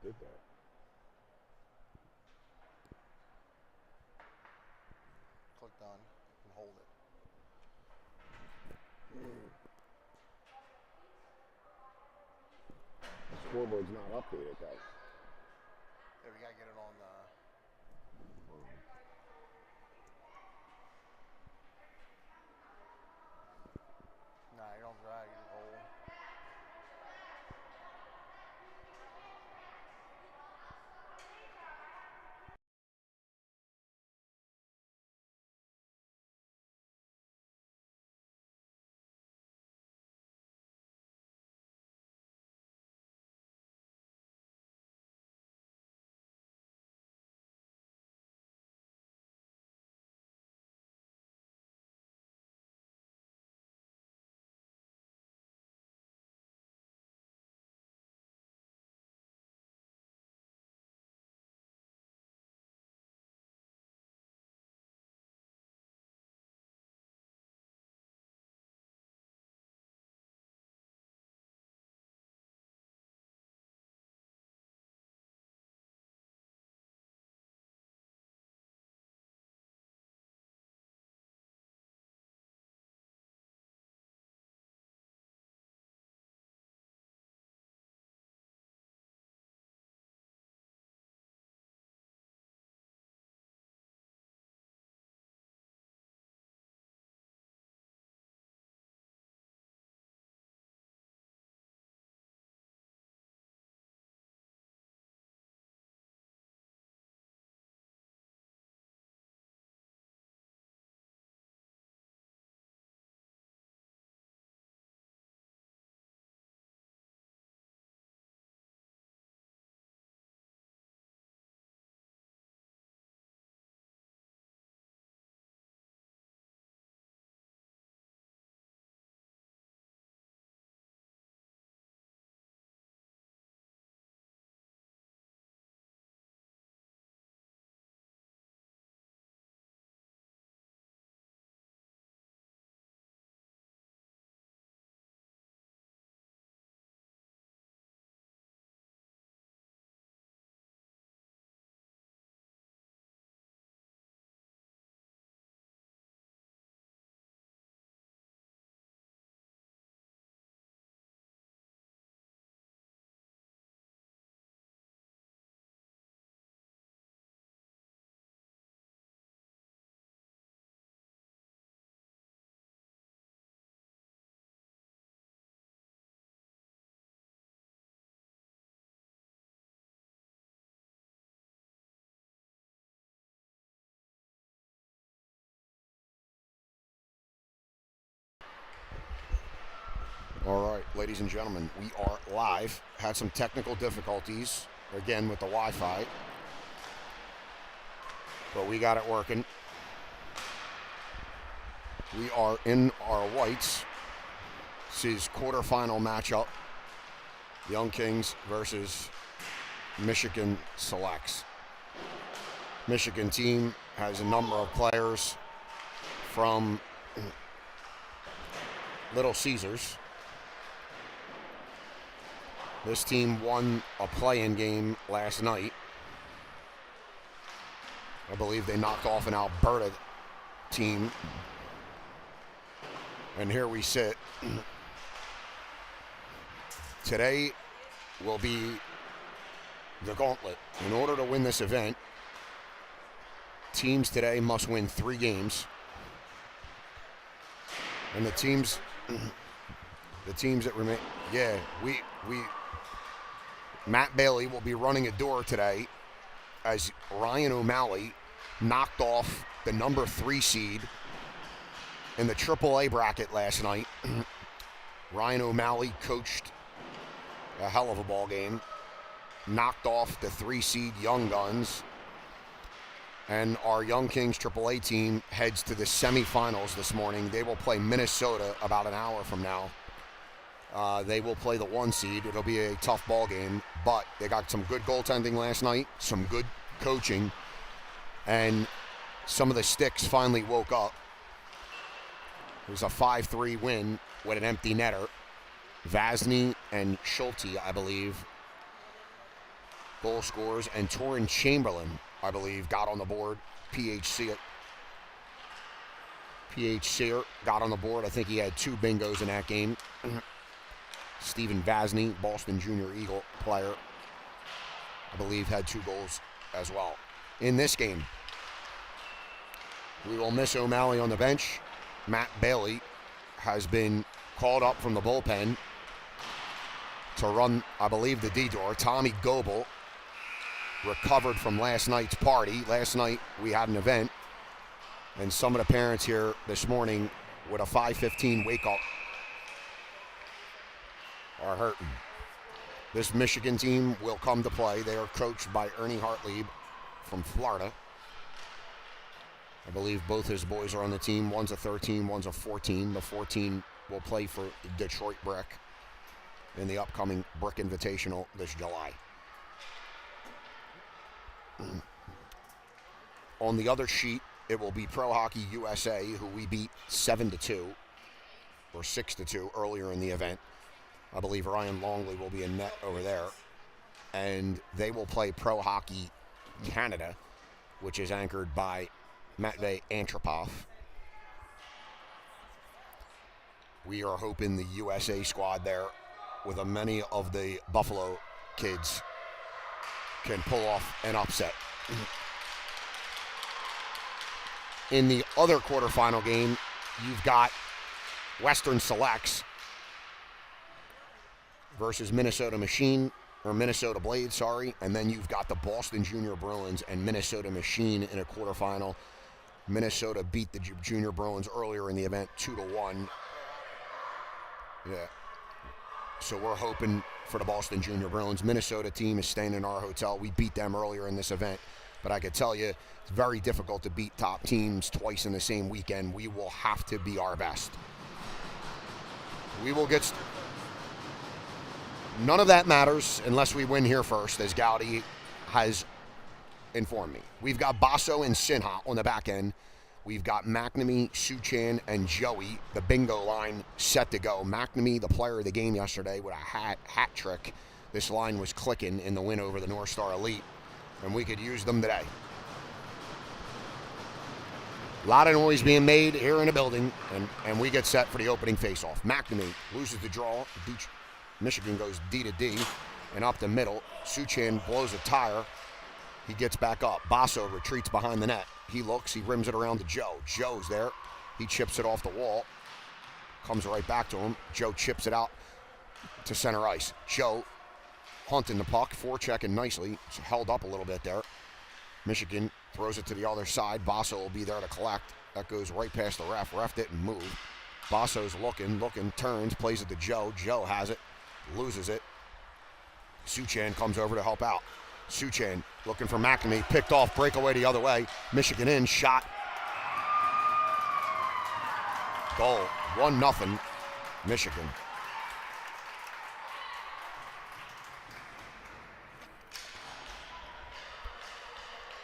did that. Click done and hold it. The scoreboard's not updated, though. Yeah, we gotta get it on the. Nah, you don't drag, you just hold. All right, ladies and gentlemen, we are live. Had some technical difficulties, again, with the Wi-Fi. But we got it working. We are in our whites. This is quarterfinal matchup. Young Kings versus Michigan Selects. Michigan team has a number of players from Little Caesars. This team won a play-in game last night. I believe they knocked off an Alberta team. And here we sit. Today will be the gauntlet. In order to win this event, teams today must win 3 games. And the teams that remain, Matt Bailey will be running a door today as Ryan O'Malley knocked off the number 3 seed in the AAA bracket last night. Ryan O'Malley coached a hell of a ball game, knocked off the 3 seed Young Guns, and our Young Kings AAA team heads to the semifinals this morning. They will play Minnesota about an hour from now. They will play the 1 seed. It'll be a tough ball game, but they got some good goaltending last night, some good coaching, and some of the sticks finally woke up. It was a 5-3 win with an empty netter. Vasny and Schulte, I believe, goal scorers, and Torrin Chamberlain, I believe, got on the board. PHC got on the board. I think he had 2 bingos in that game. Stephen Vasney, Boston Junior Eagle player, I believe, had 2 goals as well. In this game, we will miss O'Malley on the bench. Matt Bailey has been called up from the bullpen to run, I believe, the D-door. Tommy Goebel recovered from last night's party. Last night we had an event, and some of the parents here this morning with a 5:15 wake-up are hurting. This Michigan team will come to play. They are coached by Ernie Hartlieb from Florida. I believe both his boys are on the team. One's a 13, one's a 14. The 14 will play for Detroit Brick in the upcoming Brick Invitational this July. On the other sheet, it will be Pro Hockey USA, who we beat 7-2 or 6-2 earlier in the event. I believe Ryan Longley will be in net over there. And they will play Pro Hockey Canada, which is anchored by Matvey Antropov. We are hoping the USA squad there, with many of the Buffalo kids, can pull off an upset. In the other quarterfinal game, you've got Western Selects versus Minnesota Blade, and then you've got the Boston Junior Bruins and Minnesota Machine in a quarterfinal. Minnesota beat the Junior Bruins earlier in the event 2-1. Yeah. So we're hoping for the Boston Junior Bruins. Minnesota team is staying in our hotel. We beat them earlier in this event. But I could tell you, it's very difficult to beat top teams twice in the same weekend. We will have to be our best. We will get... None of that matters unless we win here first, as Gowdy has informed me. We've got Basso and Sinha on the back end. We've got McNamee, Suchan, and Joey, the bingo line, set to go. McNamee, the player of the game yesterday, with a hat trick. This line was clicking in the win over the North Star Elite, and we could use them today. A lot of noise being made here in the building, and we get set for the opening faceoff. McNamee loses the draw. Michigan goes D to D and up the middle. Suchan blows a tire. He gets back up. Basso retreats behind the net. He looks. He rims it around to Joe. Joe's there. He chips it off the wall. Comes right back to him. Joe chips it out to center ice. Joe hunting the puck, forechecking nicely. It's held up a little bit there. Michigan throws it to the other side. Basso will be there to collect. That goes right past the ref. Ref didn't move. Basso's looking, turns, plays it to Joe. Joe has it, loses it. Suchan comes over to help out. Suchan looking for McNamee, picked off, breakaway the other way. Michigan in, shot. Goal, 1-0, Michigan.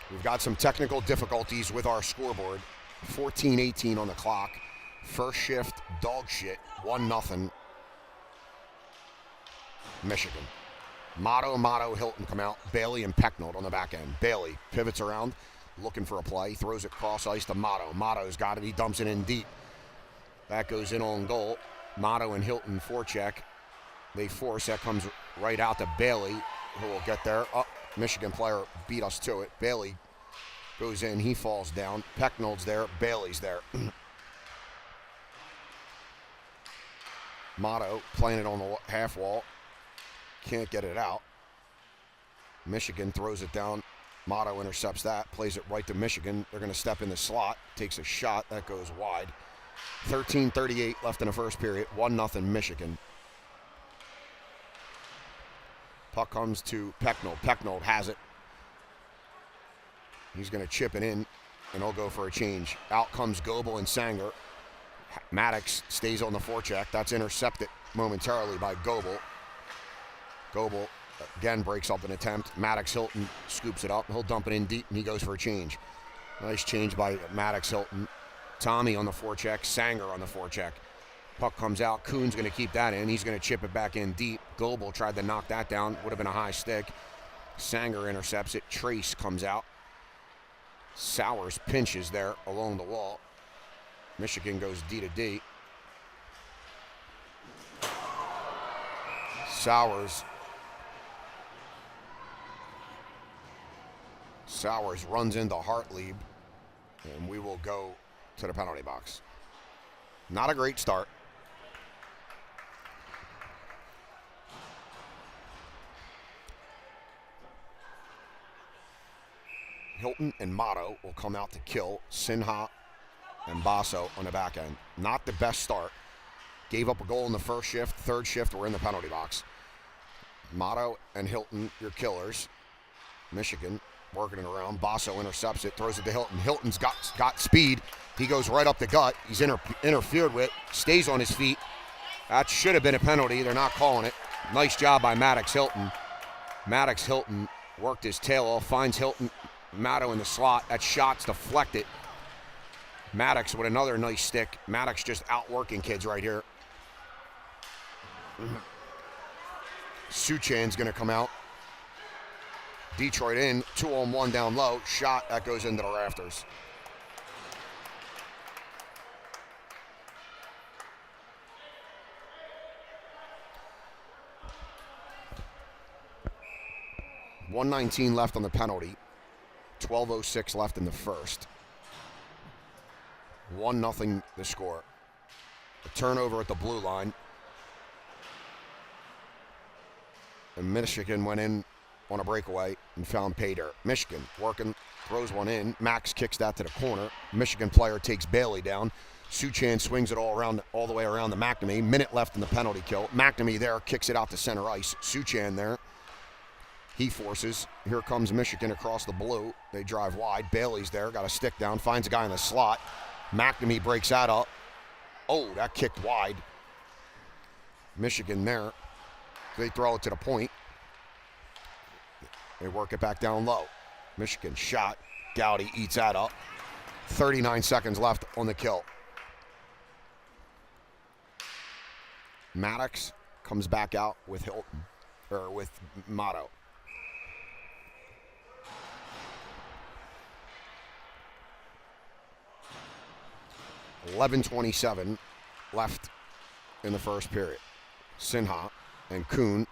We've got some technical difficulties with our scoreboard. 14:18 on the clock. First shift, dog shit, 1-0, Michigan. Motto, Hilton come out. Bailey and Pecknold on the back end. Bailey pivots around, looking for a play, throws it cross ice to Motto. Motto's got it, he dumps it in deep. That goes in on goal. Motto and Hilton forecheck. They force, that comes right out to Bailey, who will get there. Oh, Michigan player beat us to it. Bailey goes in, he falls down. Pecknold's there, Bailey's there. Motto playing it on the half wall. Can't get it out. Michigan throws it down. Motto intercepts that. Plays it right to Michigan. They're going to step in the slot. Takes a shot. That goes wide. 13:38 left in the first period. 1-0 Michigan. Puck comes to Pecknold. Pecknold has it. He's going to chip it in, and he'll go for a change. Out comes Goebel and Sanger. Maddox stays on the forecheck. That's intercepted momentarily by Goebel. Goebel again breaks up an attempt. Maddox Hilton scoops it up. He'll dump it in deep, and he goes for a change. Nice change by Maddox Hilton. Tommy on the forecheck. Sanger on the forecheck. Puck comes out. Kuhn's going to keep that in. He's going to chip it back in deep. Goebel tried to knock that down. Would have been a high stick. Sanger intercepts it. Trace comes out. Sowers pinches there along the wall. Michigan goes D to D. Sowers runs into Hartlieb, and we will go to the penalty box. Not a great start. Hilton and Motto will come out to kill. Sinha and Basso on the back end. Not the best start. Gave up a goal in the first shift. Third shift, we're in the penalty box. Motto and Hilton, your killers. Michigan working it around. Basso intercepts it, throws it to Hilton. Hilton's got speed. He goes right up the gut. He's interfered with. Stays on his feet. That should have been a penalty. They're not calling it. Nice job by Maddox Hilton. Maddox Hilton worked his tail off. Finds Hilton. Motto in the slot. That shot's deflected. Maddox with another nice stick. Maddox just outworking kids right here. Suchan's going to come out. Detroit in. 2-on-1 down low. Shot. That goes into the rafters. .119 left on the penalty. 12:06 left in the first. 1-0 the score. A turnover at the blue line. And Michigan went in on a breakaway and found pay dirt. Michigan working, throws one in. Max kicks that to the corner. Michigan player takes Bailey down. Suchan swings it all the way around to McNamee. Minute left in the penalty kill. McNamee there kicks it out to center ice. Suchan there. He forces. Here comes Michigan across the blue. They drive wide. Bailey's there. Got a stick down. Finds a guy in the slot. McNamee breaks that up. Oh, that kicked wide. Michigan there. They throw it to the point. They work it back down low. Michigan shot. Gowdy eats that up. 39 seconds left on the kill. Maddox comes back out with Hilton, or with Motto. .11:27 left in the first period. Sinha and Kuhn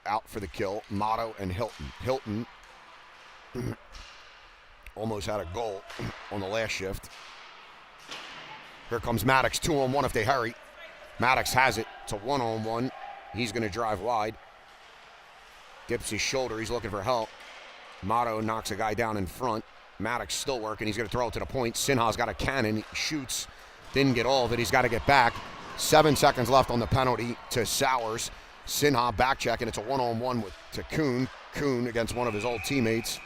out for the kill. Motto and Hilton. Hilton almost had a goal on the last shift. Here comes Maddox. 2-on-1 if they hurry. Maddox has it. It's a 1-on-1. He's going to drive wide. Dips his shoulder. He's looking for help. Motto knocks a guy down in front. Maddox still working. He's going to throw it to the point. Sinha's got a cannon. He shoots. Didn't get all of it. He's got to get back. 7 seconds left on the penalty to Sowers. Sinha back checking. It's a 1-on-1 to Kuhn. Kuhn against one of his old teammates.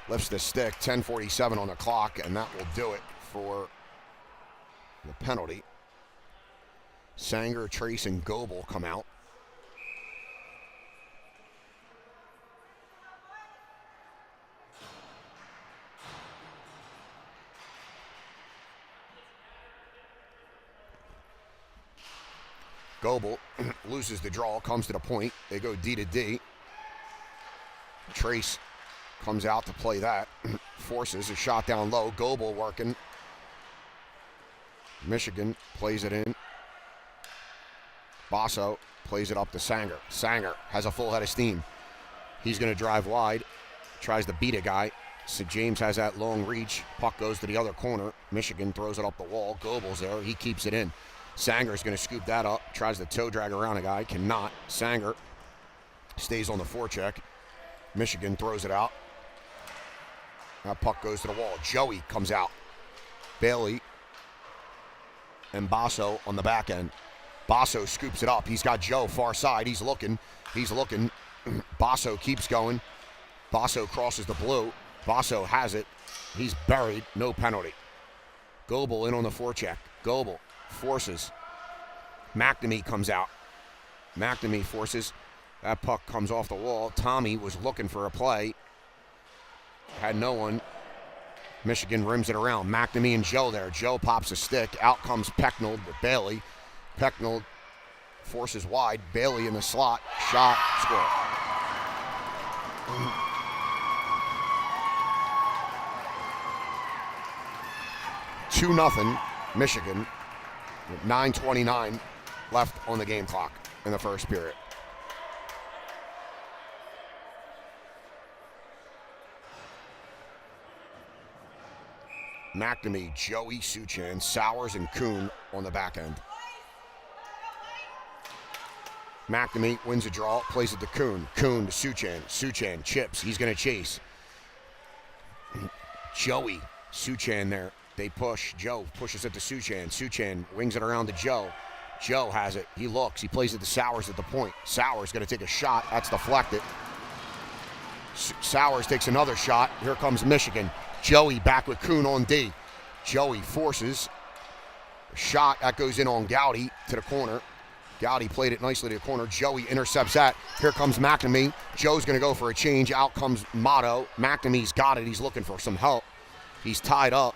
Lifts the stick. 10:47 on the clock, and that will do it for the penalty. Sanger, Trace, and Goebel come out. Goebel loses the draw, comes to the point. They go D to D. Trace comes out to play that. Forces a shot down low. Goebel working. Michigan plays it in. Basso plays it up to Sanger. Sanger has a full head of steam. He's going to drive wide. Tries to beat a guy. St. James has that long reach. Puck goes to the other corner. Michigan throws it up the wall. Goebel's there. He keeps it in. Sanger's going to scoop that up. Tries to toe drag around a guy. Cannot. Sanger stays on the forecheck. Michigan throws it out. That puck goes to the wall. Joey comes out. Bailey and Basso on the back end. Basso scoops it up. He's got Joe far side. He's looking. Basso keeps going. Basso crosses the blue. Basso has it. He's buried. No penalty. Goebel in on the forecheck. Goebel forces. McNamee comes out. McNamee forces. That puck comes off the wall. Tommy was looking for a play. Had no one. Michigan rims it around. McNamee and Joe there. Joe pops a stick. Out comes Pecknold with Bailey. Pecknold forces wide. Bailey in the slot. Shot. Score. (2-0) Michigan. With 9:29 left on the game clock in the first period. McNamee, Joey, Suchan, Sowers, and Kuhn on the back end. McNamee wins a draw, plays it to Kuhn. Kuhn to Suchan. Suchan chips. He's going to chase. Joey, Suchan there. They push. Joe pushes it to Suchan. Suchan wings it around to Joe. Joe has it. He looks. He plays it to Sowers at the point. Sowers going to take a shot. That's deflected. Sowers takes another shot. Here comes Michigan. Joey back with Kuhn on D. Joey forces a shot. That goes in on Gowdy to the corner. Gowdy played it nicely to the corner. Joey intercepts that. Here comes McNamee. Joe's going to go for a change. Out comes Motto. McNamee's got it. He's looking for some help. He's tied up.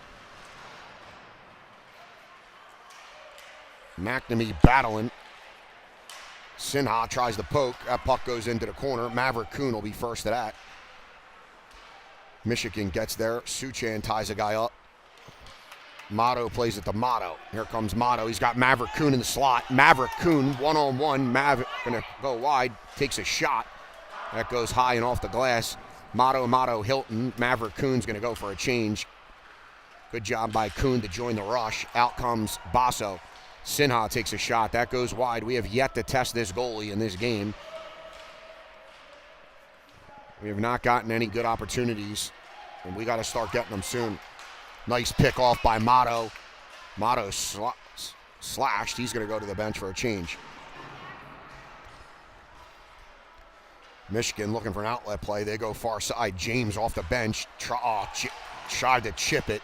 McNamee battling. Sinha tries to poke. That puck goes into the corner. Maverick Kuhn will be first to that. Michigan gets there. Suchan ties a guy up. Motto plays it to Motto. Here comes Motto. He's got Maverick Kuhn in the slot. Maverick Kuhn, one-on-one. Maverick going to go wide. Takes a shot. That goes high and off the glass. Motto, Hilton. Maverick Kuhn's going to go for a change. Good job by Kuhn to join the rush. Out comes Basso. Sinha takes a shot. That goes wide. We have yet to test this goalie in this game. We have not gotten any good opportunities, and we got to start getting them soon. Nice pick off by Motto. Motto slashed. He's going to go to the bench for a change. Michigan looking for an outlet play. They go far side. James off the bench. Tried to chip it.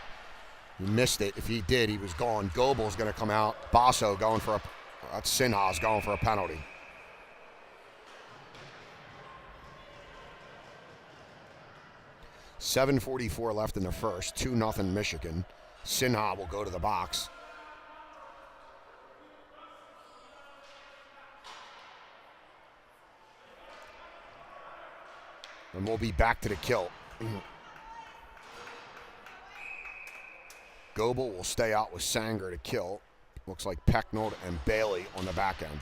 He missed it. If he did, he was gone. Gobel's going to come out. Basso going for that's Sinha's going for a penalty. .7:44 left in the first. 2-0 Michigan. Sinha will go to the box. And we'll be back to the kill. Goebel will stay out with Sanger to kill. Looks like Pecknold and Bailey on the back end.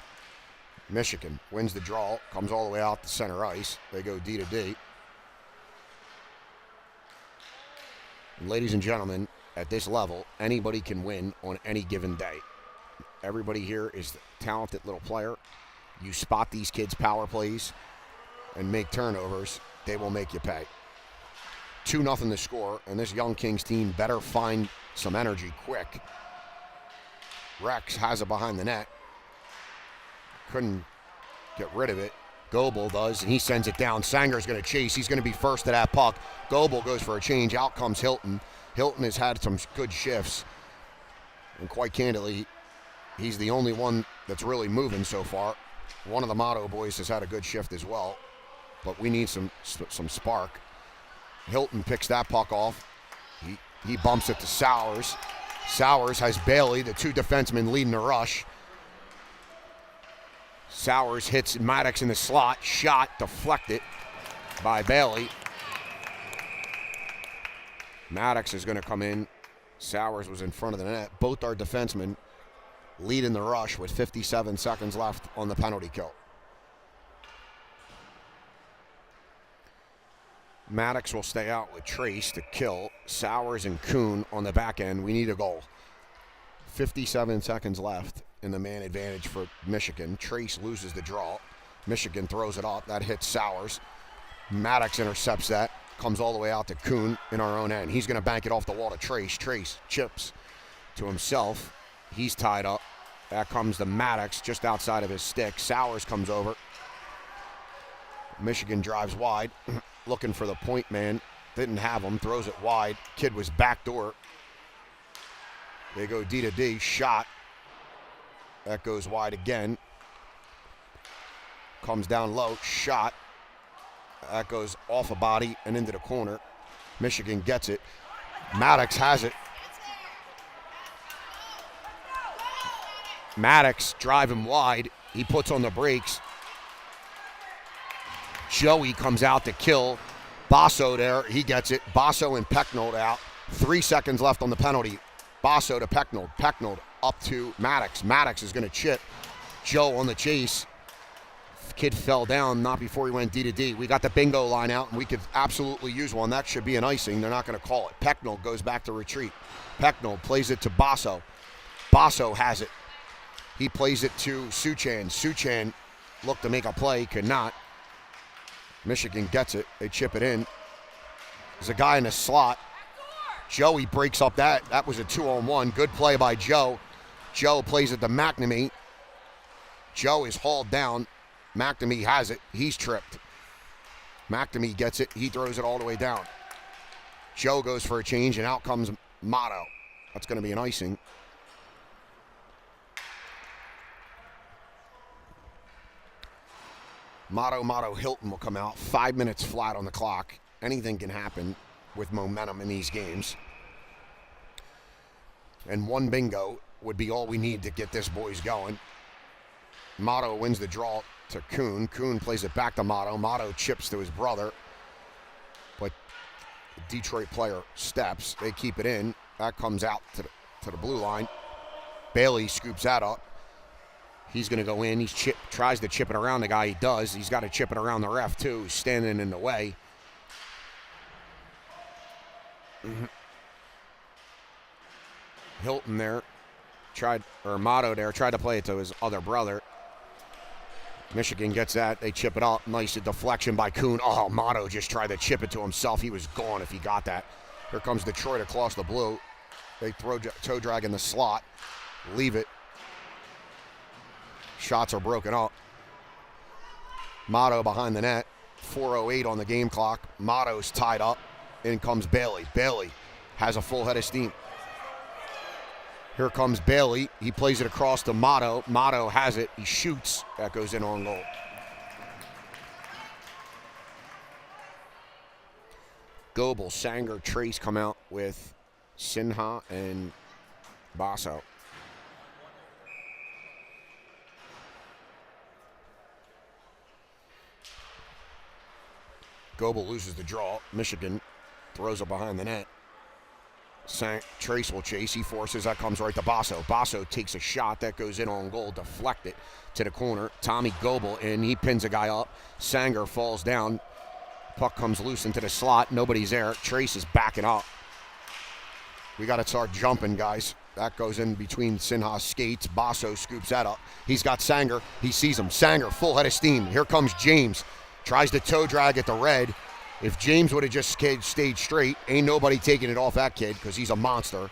Michigan wins the draw. Comes all the way out to center ice. They go D to D. Ladies and gentlemen, at this level, anybody can win on any given day. Everybody here is a talented little player. You spot these kids' power plays and make turnovers, they will make you pay. 2-0 the score, and this Young Kings team better find some energy quick. Rex has it behind the net. Couldn't get rid of it. Goebel does, and he sends it down. Sanger's going to chase. He's going to be first to that puck. Goebel goes for a change. Out comes Hilton. Hilton has had some good shifts. And quite candidly, he's the only one that's really moving so far. One of the Motto boys has had a good shift as well. But we need some spark. Hilton picks that puck off. He bumps it to Sowers. Sowers has Bailey, the two defensemen leading the rush. Sowers hits Maddox in the slot. Shot deflected by Bailey. Maddox is going to come in. Sowers was in front of the net. Both our defensemen leading the rush with 57 seconds left on the penalty kill. Maddox will stay out with Trace to kill. Sowers and Kuhn on the back end. We need a goal. 57 seconds left in the man advantage for Michigan. Trace loses the draw. Michigan throws it off. That hits Sowers. Maddox intercepts that. Comes all the way out to Kuhn in our own end. He's going to bank it off the wall to Trace. Trace chips to himself. He's tied up. That comes to Maddox just outside of his stick. Sowers comes over. Michigan drives wide. Looking for the point man. Didn't have him. Throws it wide. Kid was backdoor. They go D to D. Shot. That goes wide again. Comes down low. Shot. That goes off a body and into the corner. Michigan gets it. Maddox has it. Maddox drive him wide. He puts on the brakes. Joey comes out to kill. Basso there, he gets it. Basso and Pecknold out. 3 seconds left on the penalty. Basso to Pecknold. Pecknold up to Maddox. Maddox is going to chip. Joe on the chase. Kid fell down, not before he went D to D. We got the bingo line out, and we could absolutely use one. That should be an icing. They're not going to call it. Pecknold goes back to retreat. Pecknold plays it to Basso. Basso has it. He plays it to Suchan. Suchan looked to make a play, could not. Michigan gets it. They chip it in. There's a guy in the slot. Joey breaks up that. That was a 2-on-1. Good play by Joe. Joe plays it to McNamee. Joe is hauled down. McNamee has it. He's tripped. McNamee gets it. He throws it all the way down. Joe goes for a change, and out comes Motto. That's going to be an icing. Motto Hilton will come out. 5 minutes flat on the clock. Anything can happen with momentum in these games. And one bingo would be all we need to get this boys going. Motto wins the draw to Kuhn. Kuhn plays it back to Motto. Motto chips to his brother. But the Detroit player steps. They keep it in. That comes out to the blue line. Bailey scoops that up. He's going to go in. He tries to chip it around the guy. He does. He's got to chip it around the ref, too. He's standing in the way. Hilton there Motto there tried to play it to his other brother. Michigan gets that. They chip it up. Nice deflection by Kuhn. Oh, Motto just tried to chip it to himself. He was gone if he got that. Here comes Detroit across the blue. They throw toe drag in the slot. Leave it. Shots are broken up. Motto behind the net. 4:08 on the game clock. Motto's tied up. In comes Bailey. Bailey has a full head of steam. Here comes Bailey. He plays it across to Motto. Motto has it. He shoots. That goes in on goal. Goebel, Sanger, Trace come out with Sinha and Basso. Goebel loses the draw. Michigan throws it behind the net. Trace will chase. He forces. That comes right to Basso. Basso takes a shot. That goes in on goal. Deflect it to the corner. Tommy Goebel in. He pins a guy up. Sanger falls down. Puck comes loose into the slot. Nobody's there. Trace is backing up. We got to start jumping, guys. That goes in between Sinha's skates. Basso scoops that up. He's got Sanger. He sees him. Sanger, full head of steam. Here comes James. Tries to toe drag at the red. If James would have just stayed straight, ain't nobody taking it off that kid because he's a monster.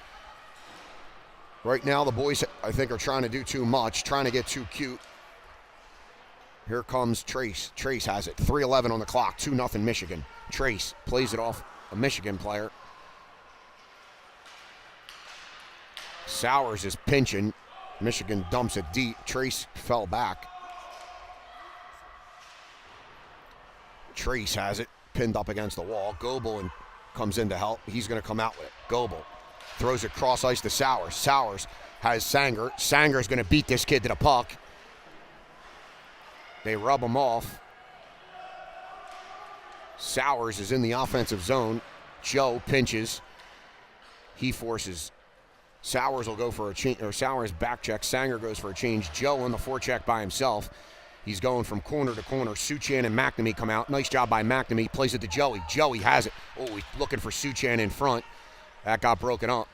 Right now, the boys, I think, are trying to do too much, trying to get too cute. Here comes Trace. Trace has it. 3:11 on the clock. 2-0 Michigan. Trace plays it off a Michigan player. Sowers is pinching. Michigan dumps it deep. Trace fell back. Trace has it. Pinned up against the wall. Goebel comes in to help. He's going to come out with it. Goebel throws it cross ice to Sowers. Sowers has Sanger. Sanger's going to beat this kid to the puck. They rub him off. Sowers is in the offensive zone. Joe pinches. He forces. Sowers will go for a change, or Sowers back check. Sanger goes for a change. Joe on the forecheck by himself. He's going from corner to corner. Suchan and McNamee come out. Nice job by McNamee. Plays it to Joey. Joey has it. Oh, he's looking for Suchan in front. That got broken up.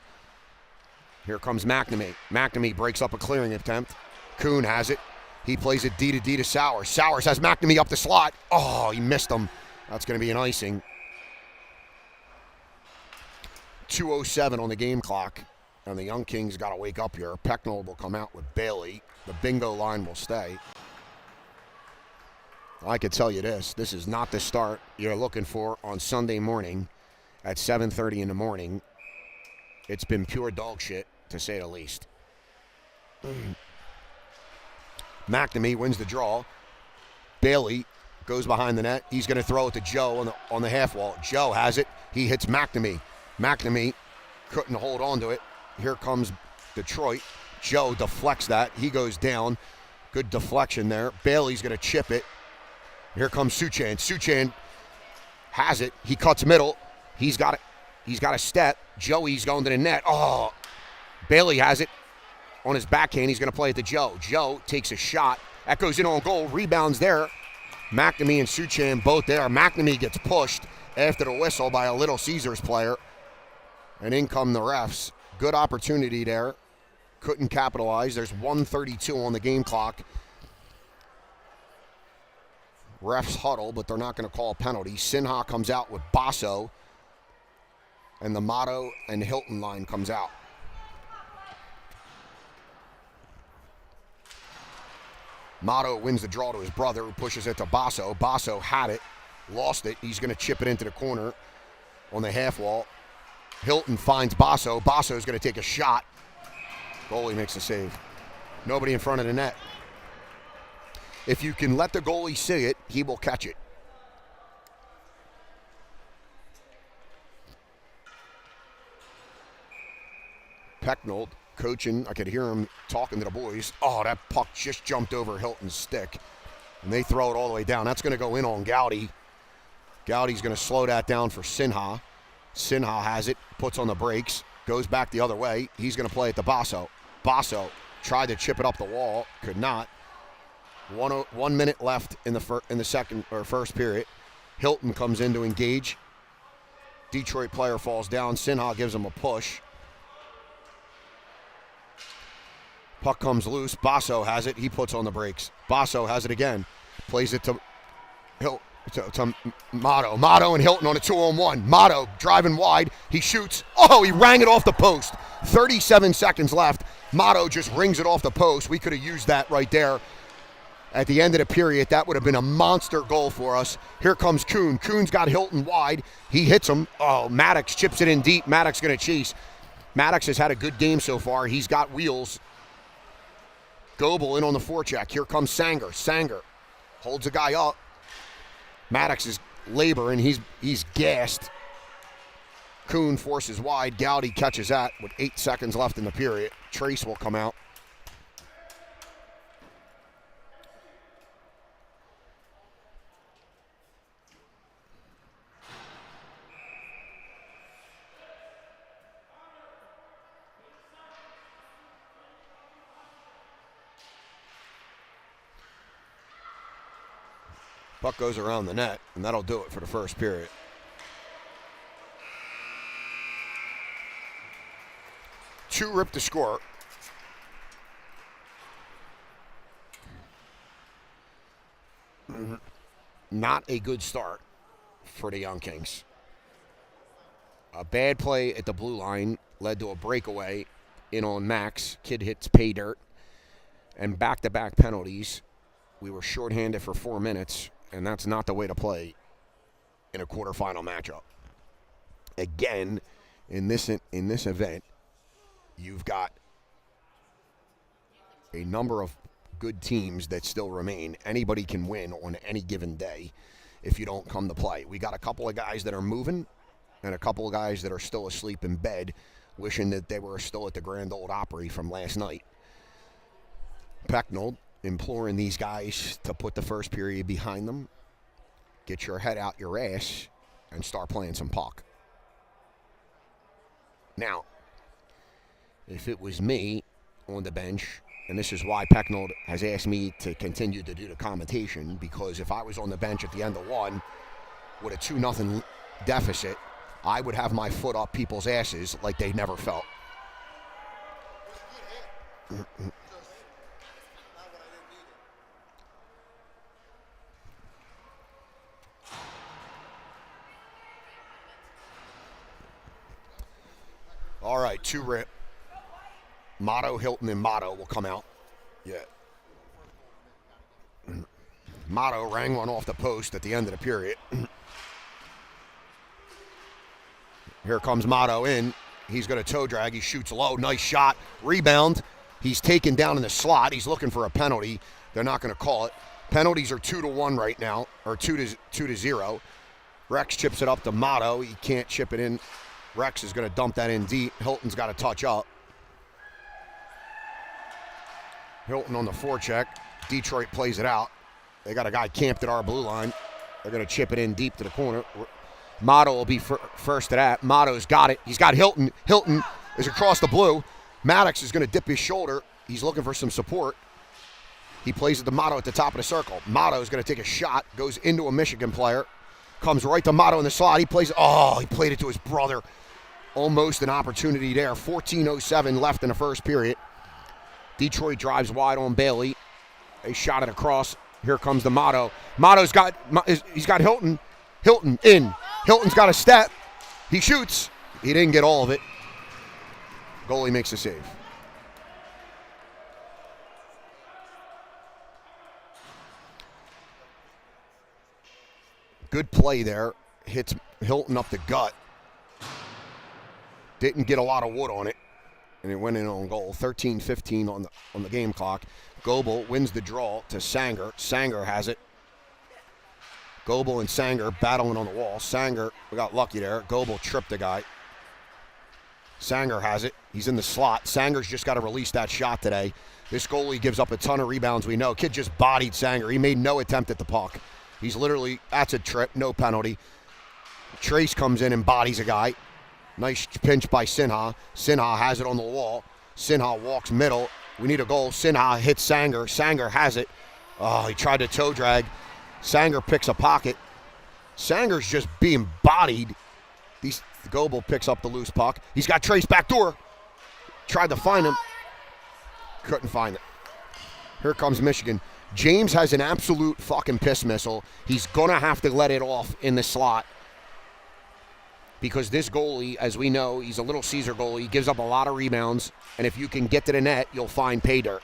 Here comes McNamee. McNamee breaks up a clearing attempt. Kuhn has it. He plays it D to D to Sowers. Sowers has McNamee up the slot. Oh, he missed him. That's going to be an icing. 2:07 on the game clock. And the Young Kings got to wake up here. Pecknold will come out with Bailey. The bingo line will stay. I could tell you this is not the start you're looking for on Sunday morning at 7:30 in the morning. It's been pure dog shit, to say the least. McNamee wins the draw. Bailey goes behind the net. He's going to throw it to Joe on the half wall. Joe has it. He hits McNamee. McNamee couldn't hold on to it. Here comes Detroit. Joe deflects that. He goes down. Good deflection there. Bailey's going to chip it. Here comes Suchan. Suchan has it. He cuts middle. He's got it. He's got a step. Joey's going to the net. Oh, Bailey has it on his backhand. He's going to play it to Joe. Joe takes a shot. That goes in on goal. Rebounds there. McNamee and Suchan both there. McNamee gets pushed after the whistle by a Little Caesars player. And in come the refs. Good opportunity there. Couldn't capitalize. There's 1:32 on the game clock. Refs huddle, but they're not going to call a penalty. Sinha comes out with Basso. And the Motto and Hilton line comes out. Motto wins the draw to his brother, who pushes it to Basso. Basso had it, lost it. He's going to chip it into the corner on the half wall. Hilton finds Basso. Basso's going to take a shot. Goalie makes a save. Nobody in front of the net. If you can let the goalie see it, he will catch it. Pecknold coaching. I could hear him talking to the boys. Oh, that puck just jumped over Hilton's stick. And they throw it all the way down. That's going to go in on Gowdy. Gowdy's going to slow that down for Sinha. Sinha has it, puts on the brakes, goes back the other way. He's going to play it to Basso. Basso tried to chip it up the wall, could not. 1 minute left in the second or first period. Hilton comes in to engage. Detroit player falls down. Sinha gives him a push. Puck comes loose. Basso has it. He puts on the brakes. Basso has it again. Plays it to Motto. Motto and Hilton on a 2-on-1. Motto driving wide. He shoots. Oh, he rang it off the post. 37 seconds left. Motto just rings it off the post. We could have used that right there. At the end of the period, that would have been a monster goal for us. Here comes Kuhn. Kuhn's got Hilton wide. He hits him. Oh, Maddox chips it in deep. Maddox going to chase. Maddox has had a good game so far. He's got wheels. Goebel in on the forecheck. Here comes Sanger. Sanger holds a guy up. Maddox is laboring. He's gassed. Kuhn forces wide. Gowdy catches that with 8 seconds left in the period. Trace will come out. Puck goes around the net, and that'll do it for the first period. Two rip to score. Not a good start for the Young Kings. A bad play at the blue line led to a breakaway in on Max. Kid hits pay dirt. And back-to-back penalties. We were shorthanded for 4 minutes. And that's not the way to play in a quarterfinal matchup. Again, in this event, you've got a number of good teams that still remain. Anybody can win on any given day if you don't come to play. We got a couple of guys that are moving and a couple of guys that are still asleep in bed wishing that they were still at the Grand Ole Opry from last night. Pecknold imploring these guys to put the first period behind them, get your head out your ass, and start playing some puck. Now, if it was me on the bench, and this is why Pecknold has asked me to continue to do the commentation, because if I was on the bench at the end of one with a 2-0 deficit, I would have my foot up people's asses like they never felt. All right, two rip. Motto, Hilton, and Motto will come out. Yeah. Motto rang one off the post at the end of the period. Here comes Motto in. He's going to toe drag. He shoots low. Nice shot. Rebound. He's taken down in the slot. He's looking for a penalty. They're not going to call it. Penalties are 2-1 right now, or 2-0. Rex chips it up to Motto. He can't chip it in. Rex is going to dump that in deep. Hilton's got to touch up. Hilton on the forecheck. Detroit plays it out. They got a guy camped at our blue line. They're going to chip it in deep to the corner. Motto will be first to that. Motto's got it. He's got Hilton. Hilton is across the blue. Maddox is going to dip his shoulder. He's looking for some support. He plays at the Motto at the top of the circle. Motto is going to take a shot. Goes into a Michigan player. Comes right to Motto in the slot. He plays. Oh, he played it to his brother. Almost an opportunity there. 14:07 left in the first period. Detroit drives wide on Bailey. They shot it across. Here comes the Motto. Motto's got. He's got Hilton. Hilton in. Hilton's got a step. He shoots. He didn't get all of it. Goalie makes a save. Good play there. Hits Hilton up the gut. Didn't get a lot of wood on it. And it went in on goal. 13-15 on the game clock. Goebel wins the draw to Sanger. Sanger has it. Goebel and Sanger battling on the wall. Sanger, we got lucky there. Goebel tripped the guy. Sanger has it. He's in the slot. Sanger's just got to release that shot today. This goalie gives up a ton of rebounds, we know. Kid just bodied Sanger. He made no attempt at the puck. He's literally, that's a trip, no penalty. Trace comes in and bodies a guy. Nice pinch by Sinha. Sinha has it on the wall. Sinha walks middle. We need a goal. Sinha hits Sanger. Sanger has it. Oh, he tried to toe drag. Sanger picks a pocket. Sanger's just being bodied. Goebel picks up the loose puck. He's got Trace back door. Tried to find him. Couldn't find it. Here comes Michigan. James has an absolute fucking piss missile. He's going to have to let it off in the slot. Because this goalie, as we know, he's a Little Caesar goalie. He gives up a lot of rebounds. And if you can get to the net, you'll find pay dirt.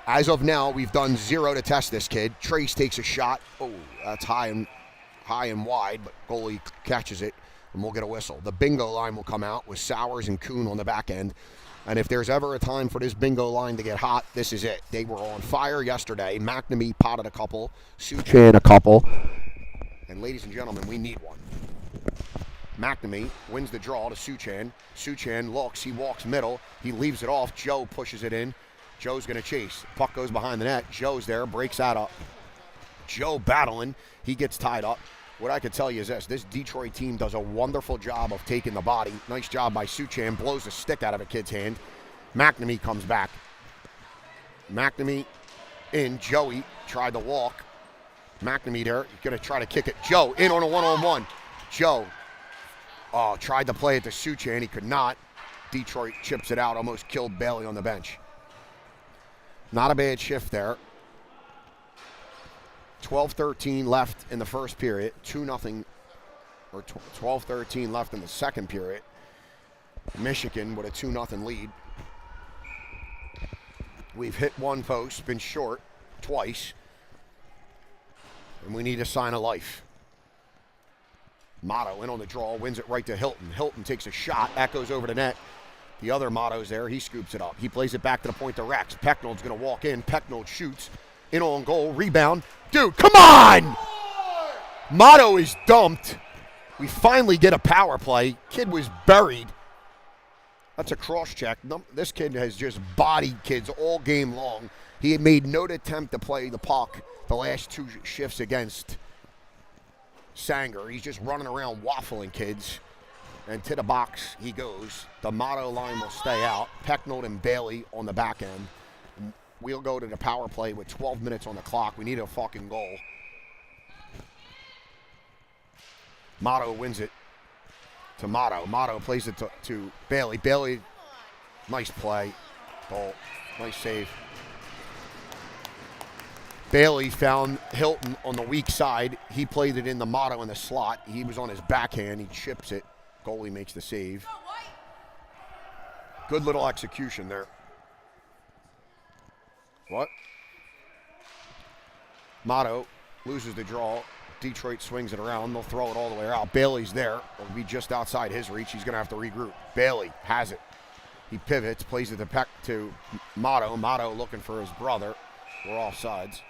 As of now, we've done 0 to test this kid. Trace takes a shot. Oh, that's high and wide, but goalie catches it, and we'll get a whistle. The bingo line will come out with Sowers and Kuhn on the back end. And if there's ever a time for this bingo line to get hot, this is it. They were on fire yesterday. McNamee potted a couple. Suchan a couple. And ladies and gentlemen, we need one. McNamee wins the draw to Suchan. Suchan looks. He walks middle. He leaves it off. Joe pushes it in. Joe's going to chase. Puck goes behind the net. Joe's there. Breaks that up. Joe battling. He gets tied up. What I can tell you is this Detroit team does a wonderful job of taking the body. Nice job by Suchan. Blows a stick out of a kid's hand. McNamee comes back. McNamee in. Joey tried to walk. McNamee there. He's going to try to kick it. Joe in on a one-on-one. Joe tried to play it to Suchan. He could not. Detroit chips it out. Almost killed Bailey on the bench. Not a bad shift there. 12-13 left in the first period. 2-0, or 12-13 left in the second period. Michigan with a 2-0 lead. We've hit one post, been short twice. And we need a sign of life. Motto in on the draw, wins it right to Hilton. Hilton takes a shot, that goes over the net. The other Motto's there, he scoops it up. He plays it back to the point to Rex. Pecknold's going to walk in. Pecknold shoots. In on goal, rebound. Dude, come on! Motto is dumped. We finally get a power play. Kid was buried. That's a cross check. This kid has just bodied kids all game long. He had made no attempt to play the puck the last 2 shifts against Sanger. He's just running around waffling kids. And to the box he goes. The Motto line will stay out. Pecknold and Bailey on the back end. We'll go to the power play with 12 minutes on the clock. We need a fucking goal. Motto wins it to Motto. Motto plays it to Bailey. Bailey, nice play. Goal. Nice save. Bailey found Hilton on the weak side. He played it in the Motto in the slot. He was on his backhand. He chips it. Goalie makes the save. Good little execution there. What? Motto loses the draw. Detroit swings it around. They'll throw it all the way out. Bailey's there. It'll be just outside his reach. He's going to have to regroup. Bailey has it. He pivots, plays it to Motto. Motto looking for his brother. We're offsides.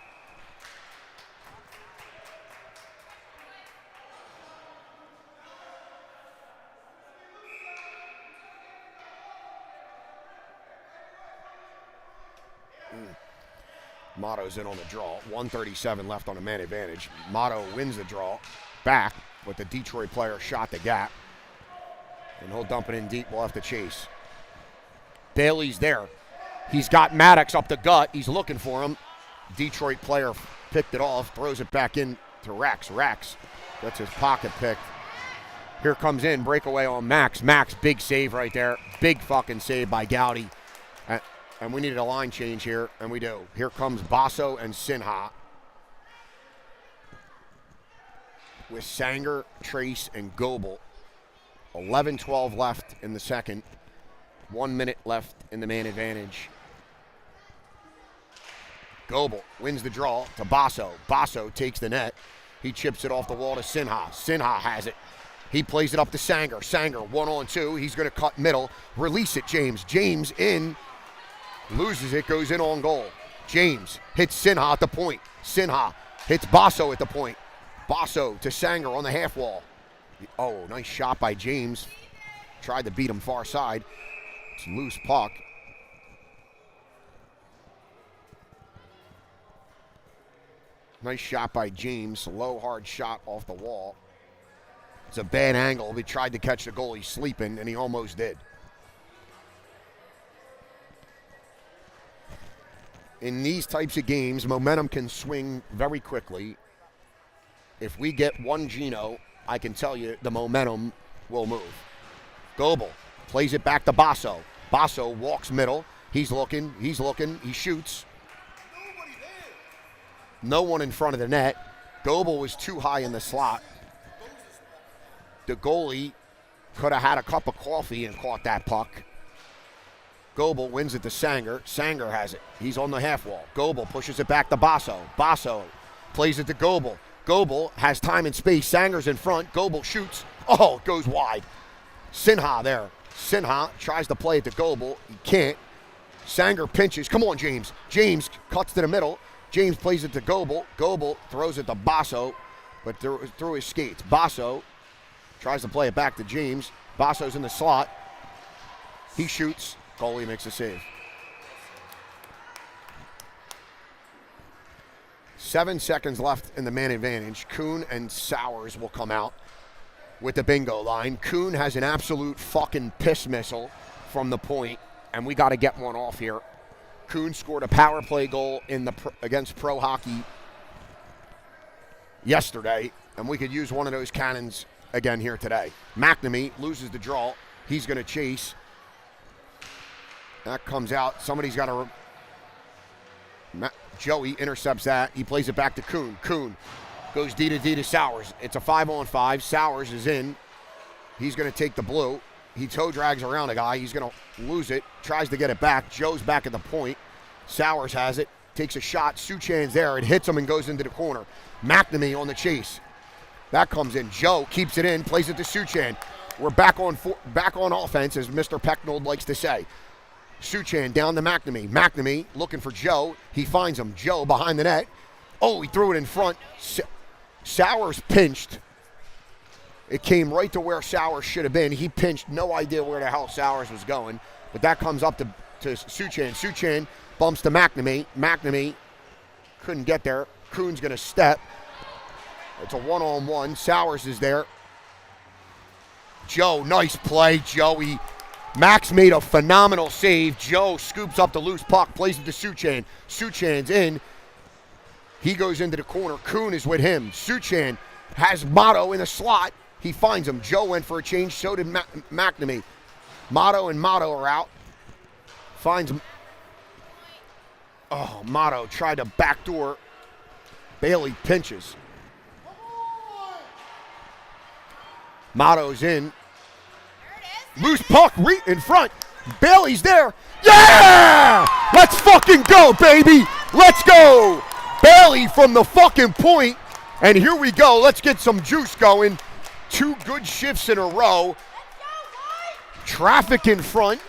Motto's in on the draw. 1:37 left on the man advantage. Motto wins the draw. Back, but the Detroit player shot the gap. And he'll dump it in deep. We'll have to chase. Bailey's there. He's got Maddox up the gut. He's looking for him. Detroit player picked it off, throws it back in to Rex. Rex gets his pocket picked. Here comes in, breakaway on Max. Max, big save right there. Big fucking save by Gowdy. And we needed a line change here, and we do. Here comes Basso and Sinha. With Sanger, Trace, and Goebel. 11-12 left in the second. 1 minute left in the man advantage. Goebel wins the draw to Basso. Basso takes the net. He chips it off the wall to Sinha. Sinha has it. He plays it up to Sanger. Sanger 1-on-2. He's going to cut middle. Release it, James. James in. Loses it, goes in on goal. James hits Sinha at the point. Sinha hits Basso at the point. Basso to Sanger on the half wall. Oh, nice shot by James. Tried to beat him far side. It's a loose puck. Nice shot by James. Low, hard shot off the wall. It's a bad angle. He tried to catch the goalie sleeping, and he almost did. In these types of games, momentum can swing very quickly. If we get one Gino, I can tell you the momentum will move. Goebel plays it back to Basso. Basso walks middle. He's looking, he shoots. No one in front of the net. Goebel was too high in the slot. The goalie could have had a cup of coffee and caught that puck. Goebel wins it to Sanger. Sanger has it. He's on the half wall. Goebel pushes it back to Basso. Basso plays it to Goebel. Goebel has time and space. Sanger's in front. Goebel shoots. Oh, it goes wide. Sinha there. Sinha tries to play it to Goebel. He can't. Sanger pinches. Come on, James. James cuts to the middle. James plays it to Goebel. Goebel throws it to Basso, but through his skates. Basso tries to play it back to James. Basso's in the slot. He shoots. Goalie makes a save. 7 seconds left in the man advantage. Kuhn and Sowers will come out with the bingo line. Kuhn has an absolute fucking piss missile from the point, and we got to get one off here. Kuhn scored a power play goal against Pro Hockey yesterday, and we could use one of those cannons again here today. McNamee loses the draw. He's going to chase. That comes out. Somebody's got to... Joey intercepts that. He plays it back to Kuhn. Kuhn goes D to Sowers. It's a 5-on-5. Sowers is in. He's going to take the blue. He toe drags around a guy. He's going to lose it. Tries to get it back. Joe's back at the point. Sowers has it. Takes a shot. Suchan's there. It hits him and goes into the corner. McNamee on the chase. That comes in. Joe keeps it in. Plays it to Suchan. We're back on offense, as Mr. Pecknold likes to say. Suchan down to McNamee. McNamee looking for Joe. He finds him. Joe behind the net. Oh, he threw it in front. Sowers pinched. It came right to where Sowers should have been. He pinched. No idea where the hell Sowers was going. But that comes up to Suchan. Suchan bumps to McNamee. McNamee couldn't get there. Kuhn's going to step. It's a one-on-one. Sowers is there. Joe, nice play. Joey. Max made a phenomenal save. Joe scoops up the loose puck, plays it to Suchan. Suchan's in. He goes into the corner. Kuhn is with him. Suchan has Motto in the slot. He finds him. Joe went for a change. So did McNamee. Motto and Motto are out. Finds him. Oh, Motto tried to backdoor. Bailey pinches. Motto's in. Loose puck in front. Bailey's there. Yeah! Let's fucking go, baby. Let's go. Bailey from the fucking point. And here we go. Let's get some juice going. 2 good shifts in a row. Traffic in front.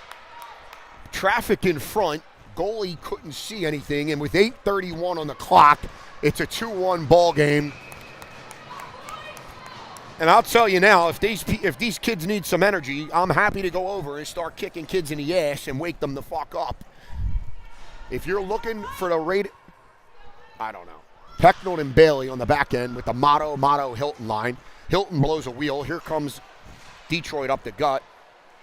Goalie couldn't see anything. And with 8:31 on the clock, it's a 2-1 ball game. And I'll tell you now, if these kids need some energy, I'm happy to go over and start kicking kids in the ass and wake them the fuck up. If you're looking for the I don't know. Pecknold and Bailey on the back end with the Motto Hilton line. Hilton blows a wheel. Here comes Detroit up the gut.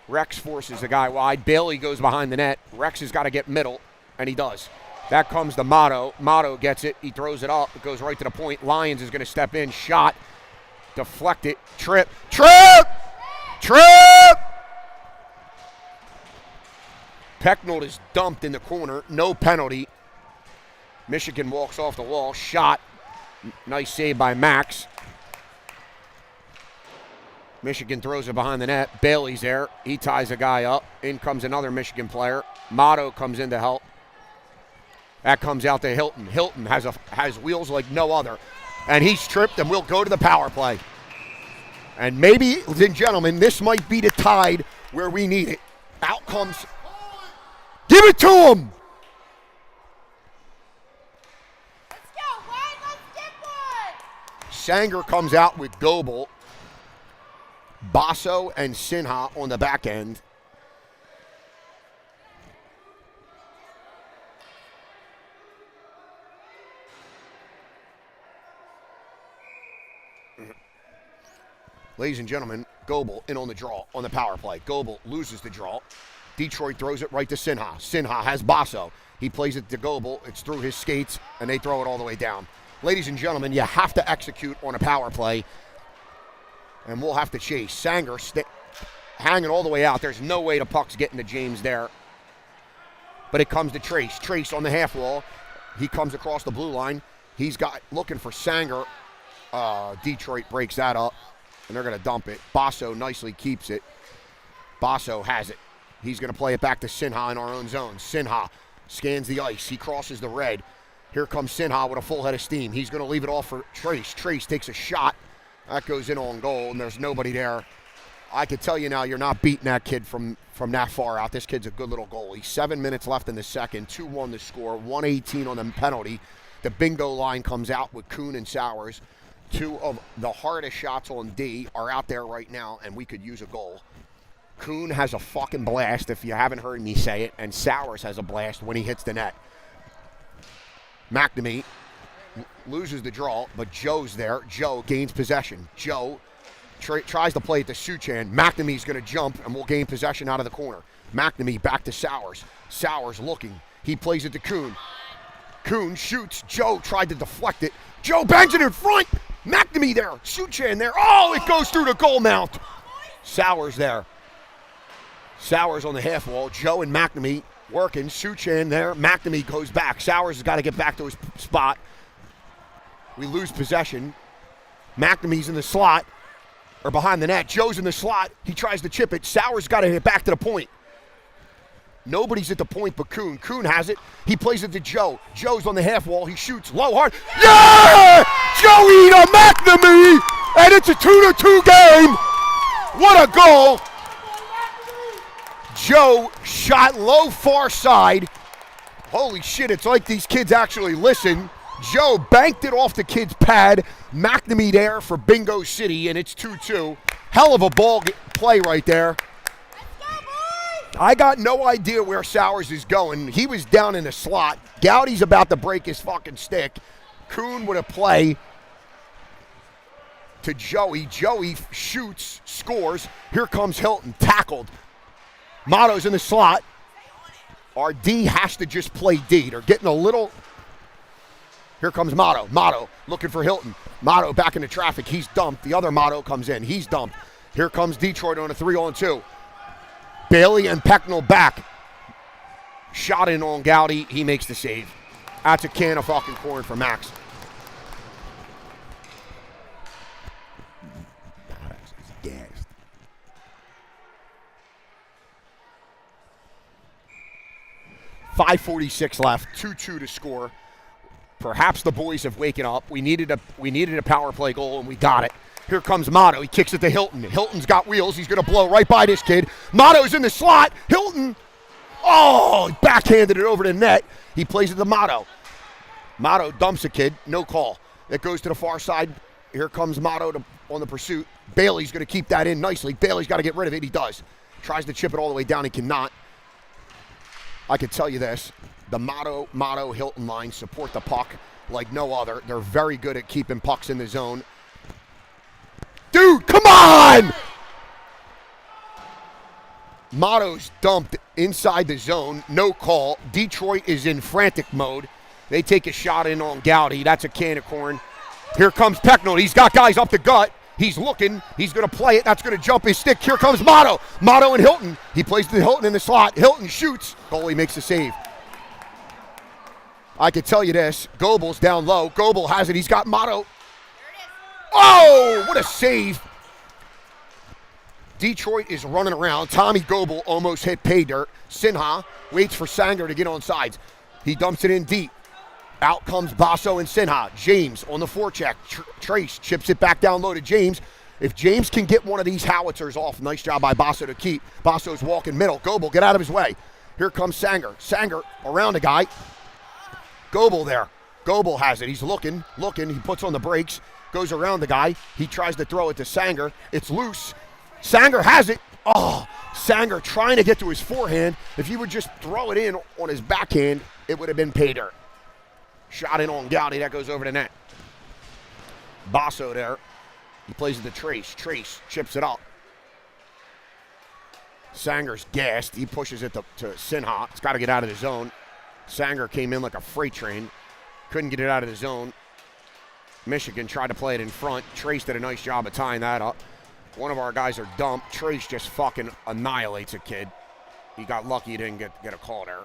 Rex forces the guy wide. Bailey goes behind the net. Rex has got to get middle, and he does. That comes the Motto. Motto gets it. He throws it up. It goes right to the point. Lyons is going to step in. Shot. Deflect it. Trip. Pecknold is dumped in the corner. No penalty. Michigan walks off the wall. Shot. Nice save by Max. Michigan throws it behind the net. Bailey's there. He ties a guy up. In comes another Michigan player. Motto comes in to help. That comes out to Hilton. Hilton has wheels like no other. And he's tripped, and we'll go to the power play. And maybe, ladies and gentlemen, this might be the tide where we need it. Out comes. Give it to him! Let's go, Wayne. Let's get one. Sanger comes out with Goebel. Basso and Sinha on the back end. Ladies and gentlemen, Goebel in on the draw, on the power play. Goebel loses the draw. Detroit throws it right to Sinha. Sinha has Basso. He plays it to Goebel. It's through his skates, and they throw it all the way down. Ladies and gentlemen, you have to execute on a power play, and we'll have to chase. Sanger hanging all the way out. There's no way the puck's getting to James there. But it comes to Trace. Trace on the half wall. He comes across the blue line. He's got looking for Sanger. Detroit breaks that up, and they're going to dump it. Basso nicely keeps it. Basso has it. He's going to play it back to Sinha in our own zone. Sinha scans the ice. He crosses the red. Here comes Sinha with a full head of steam. He's going to leave it off for Trace. Trace takes a shot. That goes in on goal, and there's nobody there. I can tell you now, you're not beating that kid from that far out. This kid's a good little goalie. 7 minutes left in the second. 2-1 the score. 118 on the penalty. The bingo line comes out with Kuhn and Sowers. Two of the hardest shots on D are out there right now, and we could use a goal. Kuhn has a fucking blast, if you haven't heard me say it, and Sowers has a blast when he hits the net. McNamee loses the draw, but Joe's there. Joe gains possession. Joe tries to play it to Suchan. McNamee's going to jump, and we'll gain possession out of the corner. McNamee back to Sowers. Sowers looking. He plays it to Kuhn. Kuhn shoots. Joe tried to deflect it. Joe bangs it in front. McNamee there. Suchan there. Oh, it goes through the goal mount. Sowers there. Sowers on the half wall. Joe and McNamee working. Suchan there. McNamee goes back. Sowers has got to get back to his spot. We lose possession. McNamee's in the slot, or behind the net. Joe's in the slot. He tries to chip it. Sowers got to hit back to the point. Nobody's at the point but Kuhn. Kuhn has it. He plays it to Joe. Joe's on the half wall. He shoots low hard. Yeah! Joey to McNamee! And it's a 2-2 game. What a goal! Joe shot low far side. Holy shit, it's like these kids actually listen. Joe banked it off the kid's pad. McNamee there for Bingo City, and it's 2-2. Hell of a ball play right there. I got no idea where Sowers is going. He was down in the slot. Gowdy's about to break his fucking stick. Kuhn with a play to Joey. Joey shoots, scores. Here comes Hilton, tackled. Motto's in the slot. Our D has to just play D. They're getting a little... Here comes Motto. Motto looking for Hilton. Motto back into traffic. He's dumped. The other Motto comes in. He's dumped. Here comes Detroit on a 3-on-2. Bailey and Pecknold back. Shot in on Gowdy. He makes the save. That's a can of fucking corn for Max. Gassed. .546 left. 2-2 to score. Perhaps the boys have waken up. We needed a power play goal, and we got it. Here comes Motto. He kicks it to Hilton. Hilton's got wheels. He's going to blow right by this kid. Motto's in the slot. Hilton, oh, he backhanded it over the net. He plays it to Motto. Motto dumps a kid. No call. It goes to the far side. Here comes Motto on the pursuit. Bailey's going to keep that in nicely. Bailey's got to get rid of it. He does. Tries to chip it all the way down. He cannot. I can tell you this. The Motto Hilton line support the puck. like no other. They're very good at keeping pucks in the zone. Dude, come on! Motto's dumped inside the zone. No call. Detroit is in frantic mode. They take a shot in on Gowdy. That's a can of corn. Here comes Pecknold. He's got guys up the gut. He's looking. He's going to play it. That's going to jump his stick. Here comes Motto. Motto and Hilton. He plays the Hilton in the slot. Hilton shoots. Goalie makes the save. I can tell you this. Goebel's down low. Goebel has it. He's got Motto. Oh, what a save. Detroit is running around. Tommy Goebel almost hit pay dirt. Sinha waits for Sanger to get on sides. He dumps it in deep. Out comes Basso and Sinha. James on the forecheck. Trace chips it back down low to James. If James can get one of these howitzers off, nice job by Basso to keep. Basso's walking middle. Goebel, get out of his way. Here comes Sanger. Sanger around the guy. Goebel there. Goebel has it. He's looking. He puts on the brakes. Goes around the guy. He tries to throw it to Sanger. It's loose. Sanger has it. Oh, Sanger trying to get to his forehand. If he would just throw it in on his backhand, it would have been pay dirt. Shot in on Gowdy. That goes over the net. Basso there. He plays it to Trace. Trace chips it up. Sanger's gassed. He pushes it to Sinha. It's got to get out of the zone. Sanger came in like a freight train. Couldn't get it out of the zone. Michigan tried to play it in front. Trace did a nice job of tying that up. One of our guys are dumped. Trace just fucking annihilates a kid. He got lucky he didn't get a call there.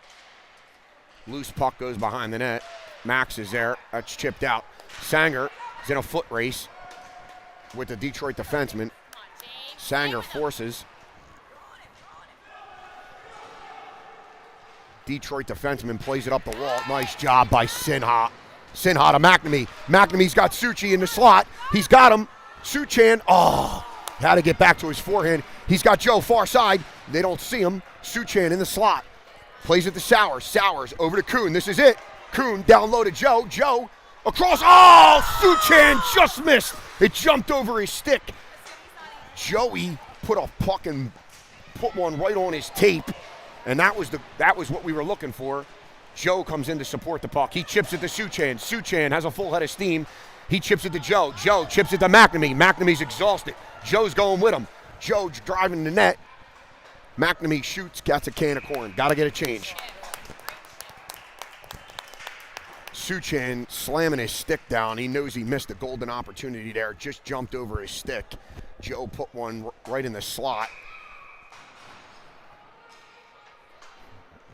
Loose puck goes behind the net. Max is there. That's chipped out. Sanger is in a foot race with the Detroit defenseman. Sanger forces. Detroit defenseman plays it up the wall. Nice job by Sinha. Sinha to McNamee. McNamee's got Suchi in the slot. He's got him. Suchan. Oh, had to get back to his forehand. He's got Joe far side. They don't see him. Suchan in the slot. Plays it to Sowers. Sowers over to Kuhn. This is it. Kuhn down low to Joe. Joe across. Oh, Suchan just missed. It jumped over his stick. Joey put one right on his tape, and that was what we were looking for. Joe comes in to support the puck. He chips it to Suchan. Suchan has a full head of steam. He chips it to Joe. Joe chips it to McNamee. McNamee's exhausted. Joe's going with him. Joe driving the net. McNamee shoots, gets a can of corn. Got to get a change. Suchan slamming his stick down. He knows he missed a golden opportunity there. Just jumped over his stick. Joe put one right in the slot.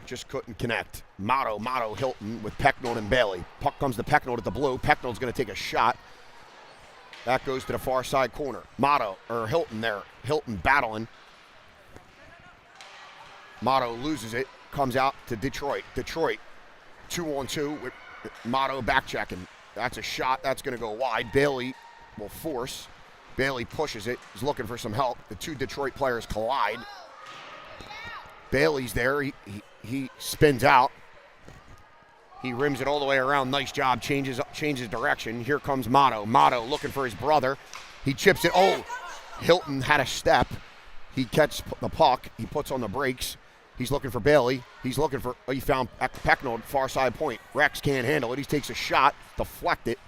Just couldn't connect. Motto, Hilton with Pecknold and Bailey. Puck comes to Pecknold at the blue. Pecknold's going to take a shot. That goes to the far side corner. Hilton there. Hilton battling. Motto loses it. Comes out to Detroit. Detroit 2-on-2 with Motto back checking. That's a shot. That's going to go wide. Bailey will force. Bailey pushes it. He's looking for some help. The two Detroit players collide. Bailey's there. He spins out. He rims it all the way around. Nice job. Changes direction. Here comes Motto. Motto looking for his brother. He chips it. Oh, Hilton had a step. He catches the puck. He puts on the brakes. He's looking for Bailey. He found Pecknold, far side point. Rex can't handle it. He takes a shot. Deflect it.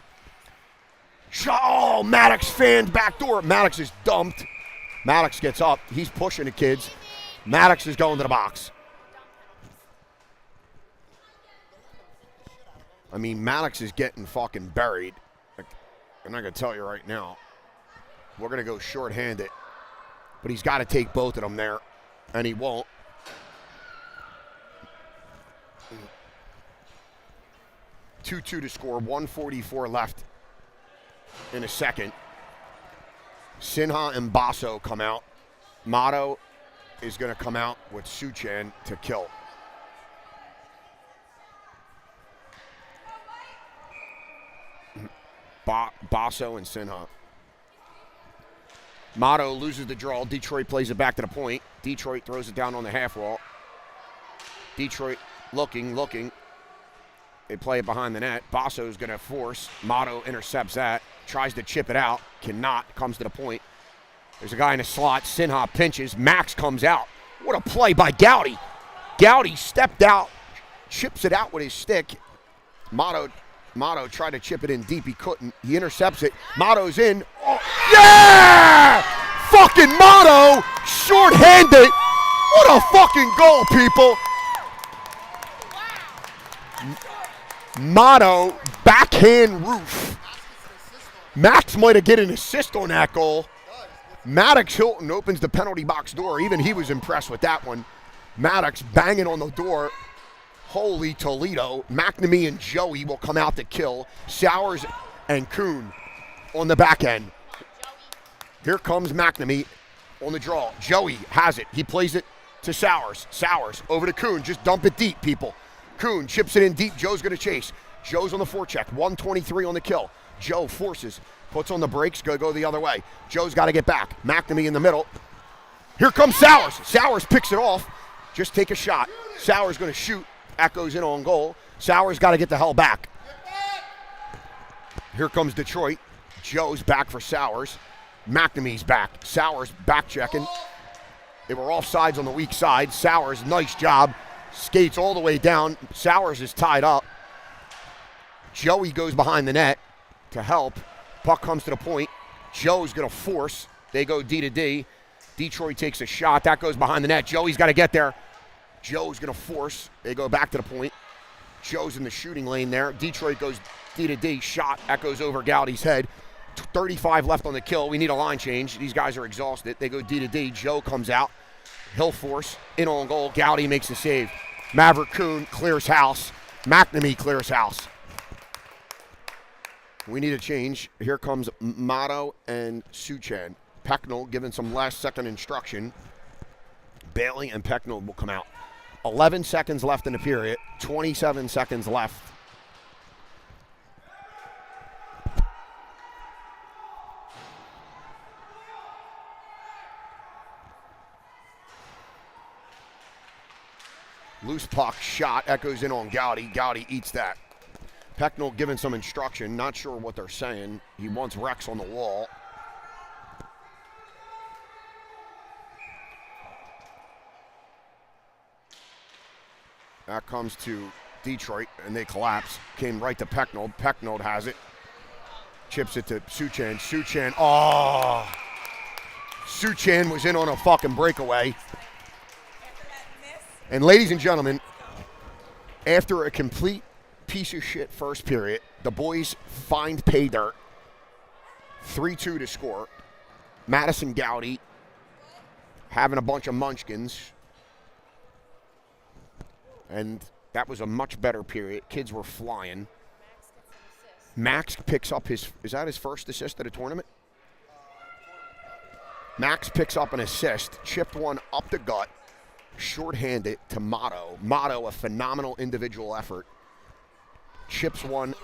Shot. Oh, Maddox fans back door. Maddox is dumped. Maddox gets up. He's pushing the kids. Maddox is going to the box. I mean, Maddox is getting fucking buried. I'm not going to tell you right now. We're going to go shorthanded. But he's got to take both of them there. And he won't. (2-2) to score. 1:44 left in a second. Sinha and Basso come out. Motto is going to come out with Suchan to kill. Basso and Sinha. Motto loses the draw. Detroit plays it back to the point. Detroit throws it down on the half wall. Detroit looking. They play it behind the net. Basso's going to force. Motto intercepts that. Tries to chip it out. Cannot. Comes to the point. There's a guy in the slot. Sinha pinches. Max comes out. What a play by Gowdy. Gowdy stepped out. Chips it out with his stick. Motto Motto tried to chip it in deep. He couldn't. He intercepts it. Motto's in. Oh, yeah! Fucking Motto, short-handed. What a fucking goal, people. Motto, backhand roof. Max might have get an assist on that goal. Maddox Hilton opens the penalty box door. Even he was impressed with that one. Maddox banging on the door. Holy Toledo. McNamee and Joey will come out to kill. Sowers and Kuhn on the back end. Here comes McNamee on the draw. Joey has it. He plays it to Sowers. Sowers over to Kuhn. Just dump it deep, people. Kuhn chips it in deep. Joe's going to chase. Joe's on the forecheck. 123 on the kill. Joe forces. Puts on the brakes. Go the other way. Joe's got to get back. McNamee in the middle. Here comes Sowers. Sowers picks it off. Just take a shot. Sowers going to shoot. That goes in on goal. Sowers got to get the hell back. Here comes Detroit. Joe's back for Sowers. McNamee's back. Sowers back checking. They were offsides on the weak side. Sowers, nice job. Skates all the way down. Sowers is tied up. Joey goes behind the net to help. Puck comes to the point. Joe's going to force. They go D to D. Detroit takes a shot. That goes behind the net. Joey's got to get there. Joe's going to force. They go back to the point. Joe's in the shooting lane there. Detroit goes D to D. Shot. That goes over Gaudi's head. 35 left on the kill. We need a line change. These guys are exhausted. They go D to D. Joe comes out. He'll force. In on goal. Gaudy makes the save. Maverick Kuhn clears house. McNamee clears house. We need a change. Here comes Motto and Suchan. Pecknell giving some last-second instruction. Bailey and Pecknell will come out. 11 seconds left in the period. 27 seconds left. Loose puck shot. That goes in on Gaudy. Gaudy eats that. Pecknell giving some instruction. Not sure what they're saying. He wants Rex on the wall. That comes to Detroit, and they collapse. Came right to Pecknold. Pecknold has it. Chips it to Suchan. Suchan, oh! Suchan was in on a fucking breakaway. And ladies and gentlemen, after a complete piece of shit first period, the boys find pay dirt. 3-2 to score. Madison Gaudy having a bunch of munchkins. And that was a much better period. Kids were flying. Max picks up is that his first assist at a tournament? Max picks up an assist, chipped one up the gut, shorthanded to Motto. Motto, a phenomenal individual effort. Chips one.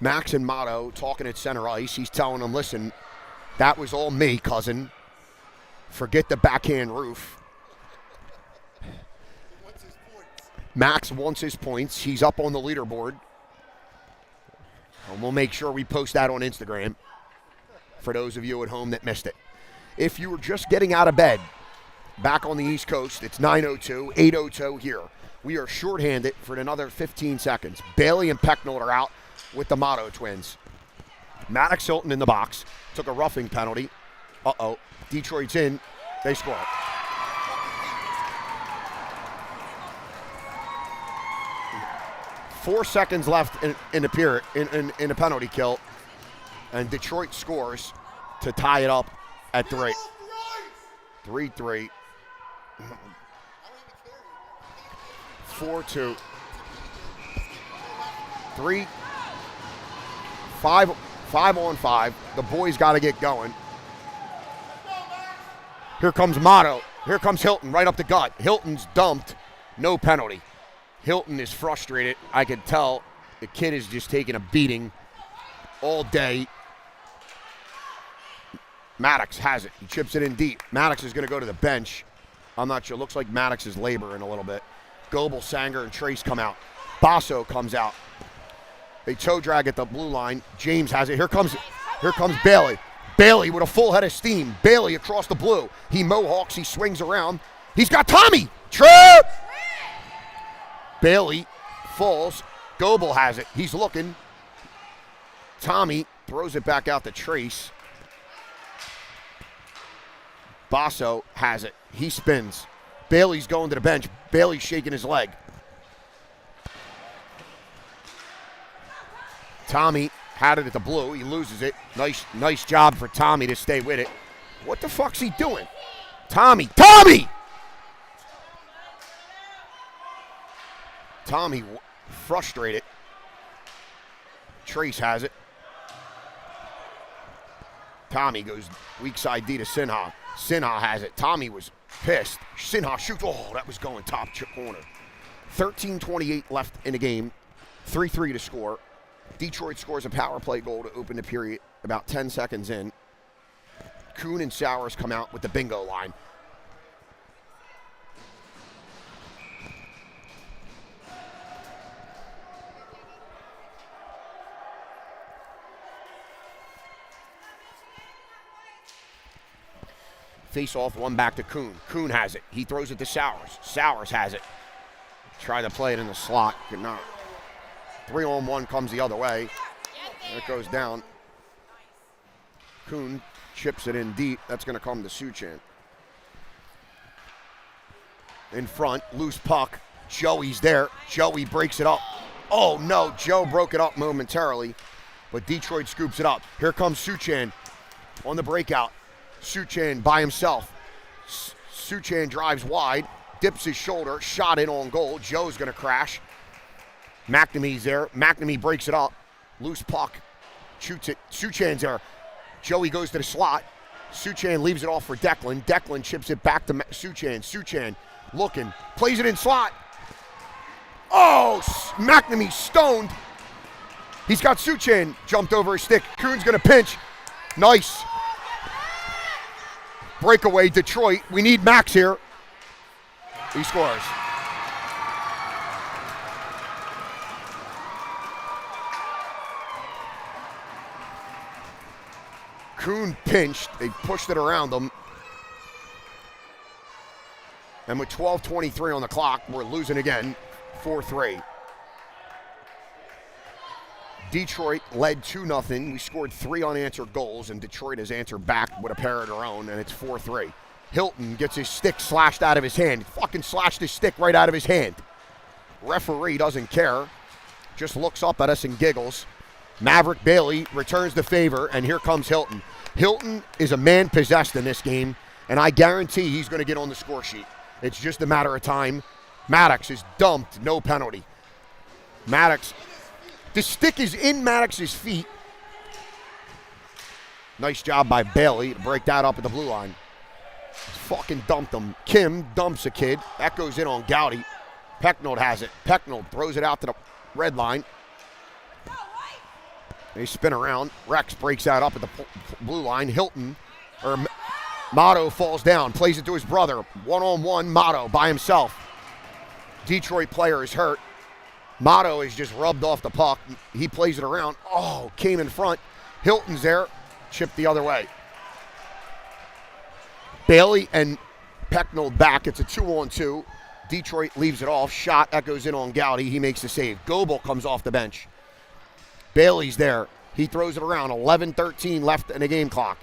Max and Motto talking at center ice. He's telling them, listen, that was all me, cousin. Forget the backhand roof. Max wants his points. He's up on the leaderboard. And we'll make sure we post that on Instagram for those of you at home that missed it. If you were just getting out of bed, back on the East Coast, it's 9:02, 8:02 here. We are shorthanded for another 15 seconds. Bailey and Pecknold are out with the Motto twins. Maddox Hilton in the box. Took a roughing penalty. Uh-oh. Detroit's in. They score. 4 seconds left in the period, in the penalty kill, and Detroit scores to tie it up at 3. 3-3. 4-2. 3. 5 on 5. The boys got to get going. Here comes Motto. Here comes Hilton right up the gut. Hilton's dumped. No penalty. Hilton is frustrated. I can tell the kid is just taking a beating all day. Maddox has it. He chips it in deep. Maddox is going to go to the bench. I'm not sure. Looks like Maddox is laboring a little bit. Goebel, Sanger, and Trace come out. Basso comes out. They toe drag at the blue line. James has it. Here comes Bailey. Bailey with a full head of steam. Bailey across the blue. He mohawks. He swings around. He's got Tommy. Trip! Bailey falls. Goebel has it. He's looking. Tommy throws it back out to Trace. Basso has it. He spins. Bailey's going to the bench. Bailey's shaking his leg. Tommy had it at the blue. He loses it. Nice job for Tommy to stay with it. What the fuck's he doing? Tommy! Tommy frustrated. Trace has it. Tommy goes weak side D to Sinha. Sinha has it. Tommy was pissed. Sinha shoots. Oh, that was going top corner. 13:28 left in the game. 3-3 to score. Detroit scores a power play goal to open the period about 10 seconds in. Kuhn and Sowers come out with the bingo line. Face off, one back to Kuhn. Kuhn has it. He throws it to Sowers. Sowers has it. Try to play it in the slot. Could not. 3-on-1 comes the other way. It goes down. Kuhn chips it in deep. That's going to come to Suchan. In front, loose puck. Joey's there. Joey breaks it up. Oh, no. Joe broke it up momentarily, but Detroit scoops it up. Here comes Suchan on the breakout. Suchan by himself. Suchan drives wide, dips his shoulder, shot in on goal. Joe's going to crash. McNamee's there. McNamee breaks it up. Loose puck. Shoots it. Suchan's there. Joey goes to the slot. Suchan leaves it off for Declan. Declan chips it back to Suchan. Suchan looking. Plays it in slot. Oh, McNamee stoned. He's got Suchan jumped over his stick. Kuhn's going to pinch. Nice. Breakaway, Detroit. We need Max here. He scores. Kuhn pinched. They pushed it around him. And with 12:23 on the clock, we're losing again, 4-3. Detroit led 2-0. We scored 3 unanswered goals, and Detroit has answered back with a pair of their own, and it's 4-3. Hilton gets his stick slashed out of his hand. He fucking slashed his stick right out of his hand. Referee doesn't care. Just looks up at us and giggles. Maverick Bailey returns the favor, and here comes Hilton. Hilton is a man possessed in this game, and I guarantee he's going to get on the score sheet. It's just a matter of time. Maddox is dumped, no penalty. Maddox, the stick is in Maddox's feet. Nice job by Bailey to break that up at the blue line. Fucking dumped him. Kim dumps a kid. That goes in on Gowdy. Pecknold has it. Pecknold throws it out to the red line. They spin around. Rex breaks that up at the blue line. Motto falls down, plays it to his brother. One-on-one, Motto by himself. Detroit player is hurt. Motto is just rubbed off the puck. He plays it around. Oh, came in front. Hilton's there. Chipped the other way. Bailey and Pecknold back. It's a 2-on-2. Detroit leaves it off. Shot. That goes in on Gowdy. He makes the save. Goebel comes off the bench. Bailey's there. He throws it around. 11:13 left in the game clock.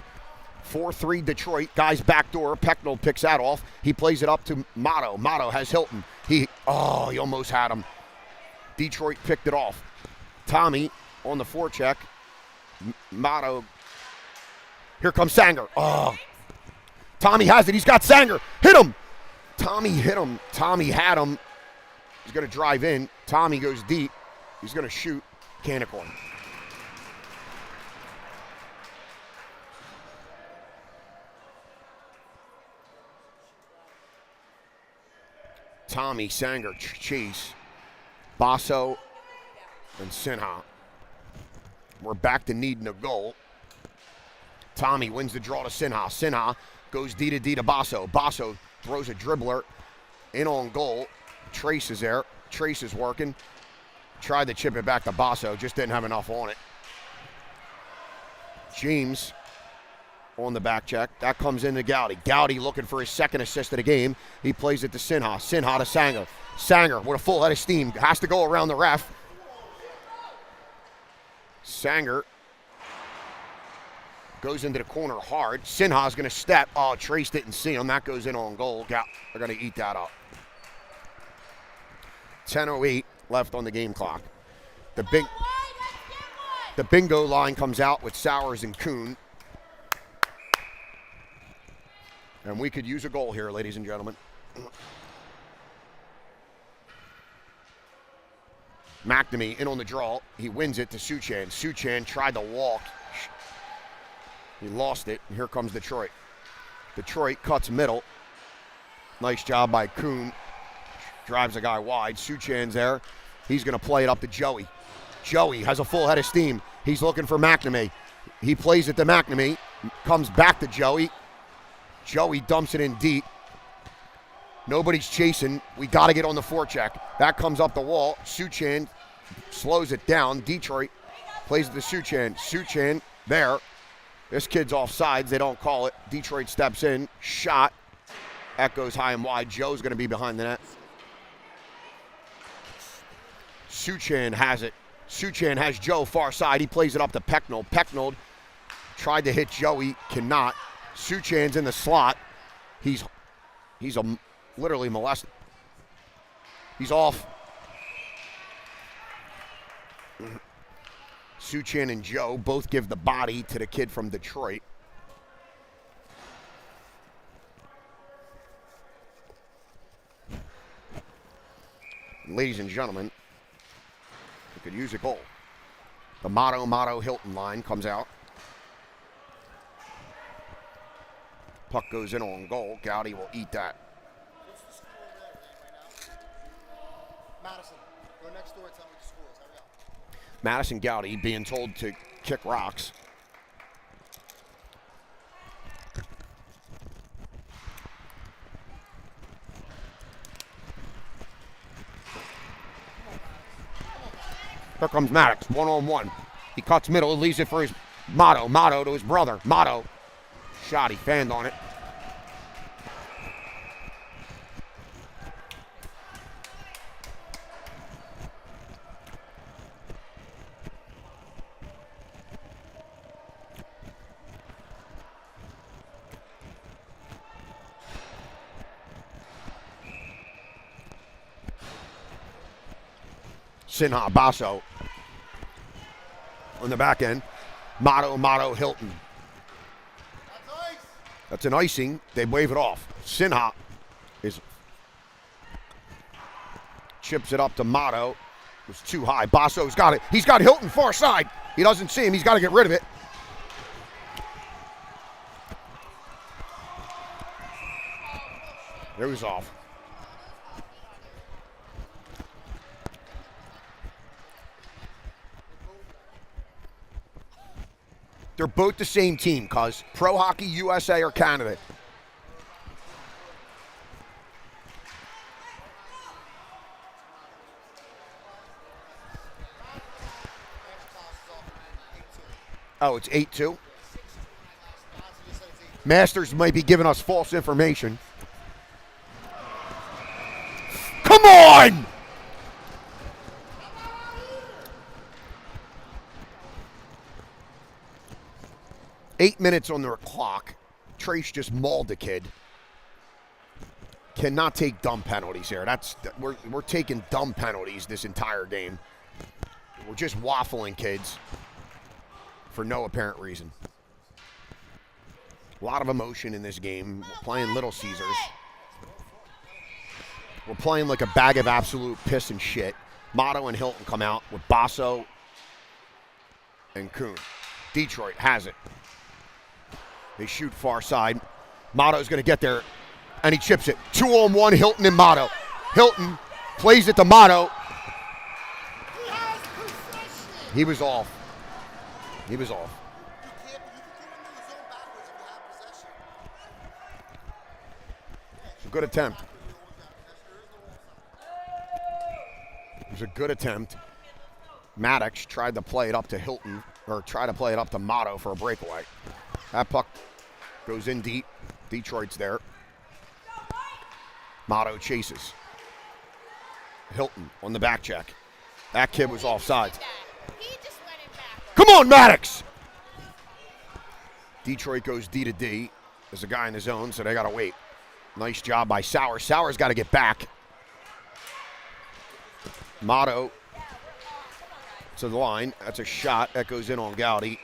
4-3 Detroit. Guys backdoor. Pecknold picks that off. He plays it up to Motto. Motto has Hilton. He almost had him. Detroit picked it off. Tommy on the forecheck. Motto. Here comes Sanger. Oh. Tommy has it. He's got Sanger. Hit him. Tommy hit him. Tommy had him. He's going to drive in. Tommy goes deep. He's going to shoot. Canicorn. Tommy, Sanger, Chase, Basso, and Sinha. We're back to needing a goal. Tommy wins the draw to Sinha. Sinha goes D to Basso. Basso throws a dribbler in on goal. Trace is there. Trace is working. Tried to chip it back to Basso. Just didn't have enough on it. James on the back check. That comes into Gowdy. Gowdy looking for his second assist of the game. He plays it to Sinha. Sinha to Sanger. Sanger with a full head of steam. Has to go around the ref. Sanger goes into the corner hard. Sinha's going to step. Oh, Trace didn't see him. That goes in on goal. They're going to eat that up. 10:08 left on the game clock. The bingo line comes out with Sowers and Kuhn. And we could use a goal here, ladies and gentlemen. McNamee in on the draw. He wins it to Suchan. Suchan tried to walk. He lost it, and here comes Detroit. Detroit cuts middle. Nice job by Kuhn. Drives a guy wide. Suchan's there. He's going to play it up to Joey. Joey has a full head of steam. He's looking for McNamee. He plays it to McNamee. Comes back to Joey. Joey dumps it in deep. Nobody's chasing. We got to get on the forecheck. That comes up the wall. Suchan slows it down. Detroit plays it to Suchan. Suchan there. This kid's offsides. They don't call it. Detroit steps in. Shot. That goes high and wide. Joe's going to be behind the net. Suchan has it. Suchan has Joe far side. He plays it up to Pecknold. Pecknold tried to hit Joey. Cannot. Suchan's in the slot. He's literally molested. He's off. Suchan and Joe both give the body to the kid from Detroit. Ladies and gentlemen, we could use a goal. The Motto Hilton line comes out. Puck goes in on goal. Gowdy will eat that. What's the score there? Does anybody know? Madison, go next door and tell me the scores. Hurry up. Madison Gowdy being told to kick rocks. Here comes Maddox, one-on-one. He cuts middle, leaves it for his Motto to his brother. Motto, shot, he fanned on it. Sinha, Basso on the back end. Motto, Hilton. That's an icing. They wave it off. Sinha chips it up to Motto. It was too high. Basso's got it. He's got Hilton far side. He doesn't see him. He's got to get rid of it. There he's off. They're both the same team, cuz. Pro Hockey USA or Canada. Oh, it's 8-2? Masters might be giving us false information. Come on! Eight minutes on their clock. Trace just mauled the kid. Cannot take dumb penalties here. We're taking dumb penalties this entire game. We're just waffling kids for no apparent reason. A lot of emotion in this game. We're playing Little Caesars. We're playing like a bag of absolute piss and shit. Motto and Hilton come out with Basso and Kuhn. Detroit has it. They shoot far side. Motto's going to get there, and he chips it. 2-on-1, Hilton and Motto. Hilton plays it to Motto. He was off. He was off. It's a good attempt. It was a good attempt. Maddox tried to play it up to Hilton, or tried to play it up to Motto for a breakaway. That puck goes in deep. Detroit's there. Motto chases. Hilton on the back check. That kid was offsides. He just went in back. Come on, Maddox! Detroit goes D to D. There's a guy in the zone, so they got to wait. Nice job by Sowers. Sowers got to get back. Motto to the line. That's a shot. That goes in on Gowdy.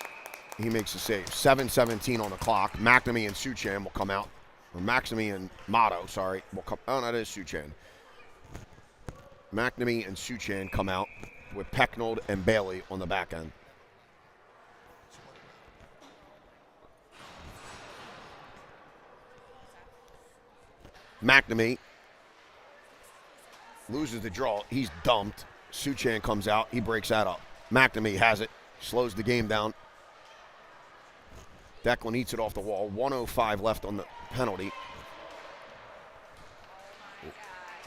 He makes the save. 7:17 on the clock. McNamee and Suchan will come out. Or McNamee and Motto, sorry. Will come. Oh, no, that is Suchan. McNamee and Suchan come out with Pecknold and Bailey on the back end. McNamee loses the draw. He's dumped. Suchan comes out. He breaks that up. McNamee has it. Slows the game down. Declan eats it off the wall. 1:05 left on the penalty.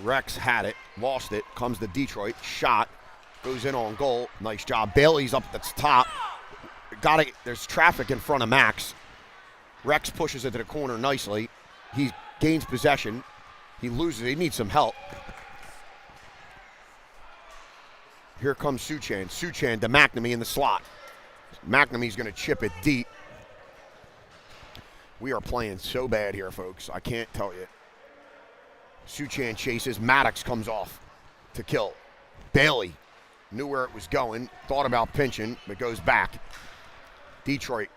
Rex had it. Lost it. Comes to Detroit. Shot. Goes in on goal. Nice job. Bailey's up at the top. There's traffic in front of Max. Rex pushes it to the corner nicely. He gains possession. He loses it. He needs some help. Here comes Suchan. Suchan to McNamee in the slot. McNamee's going to chip it deep. We are playing so bad here, folks. I can't tell you. Suchan chases. Maddox comes off to kill. Bailey knew where it was going. Thought about pinching, but goes back. Detroit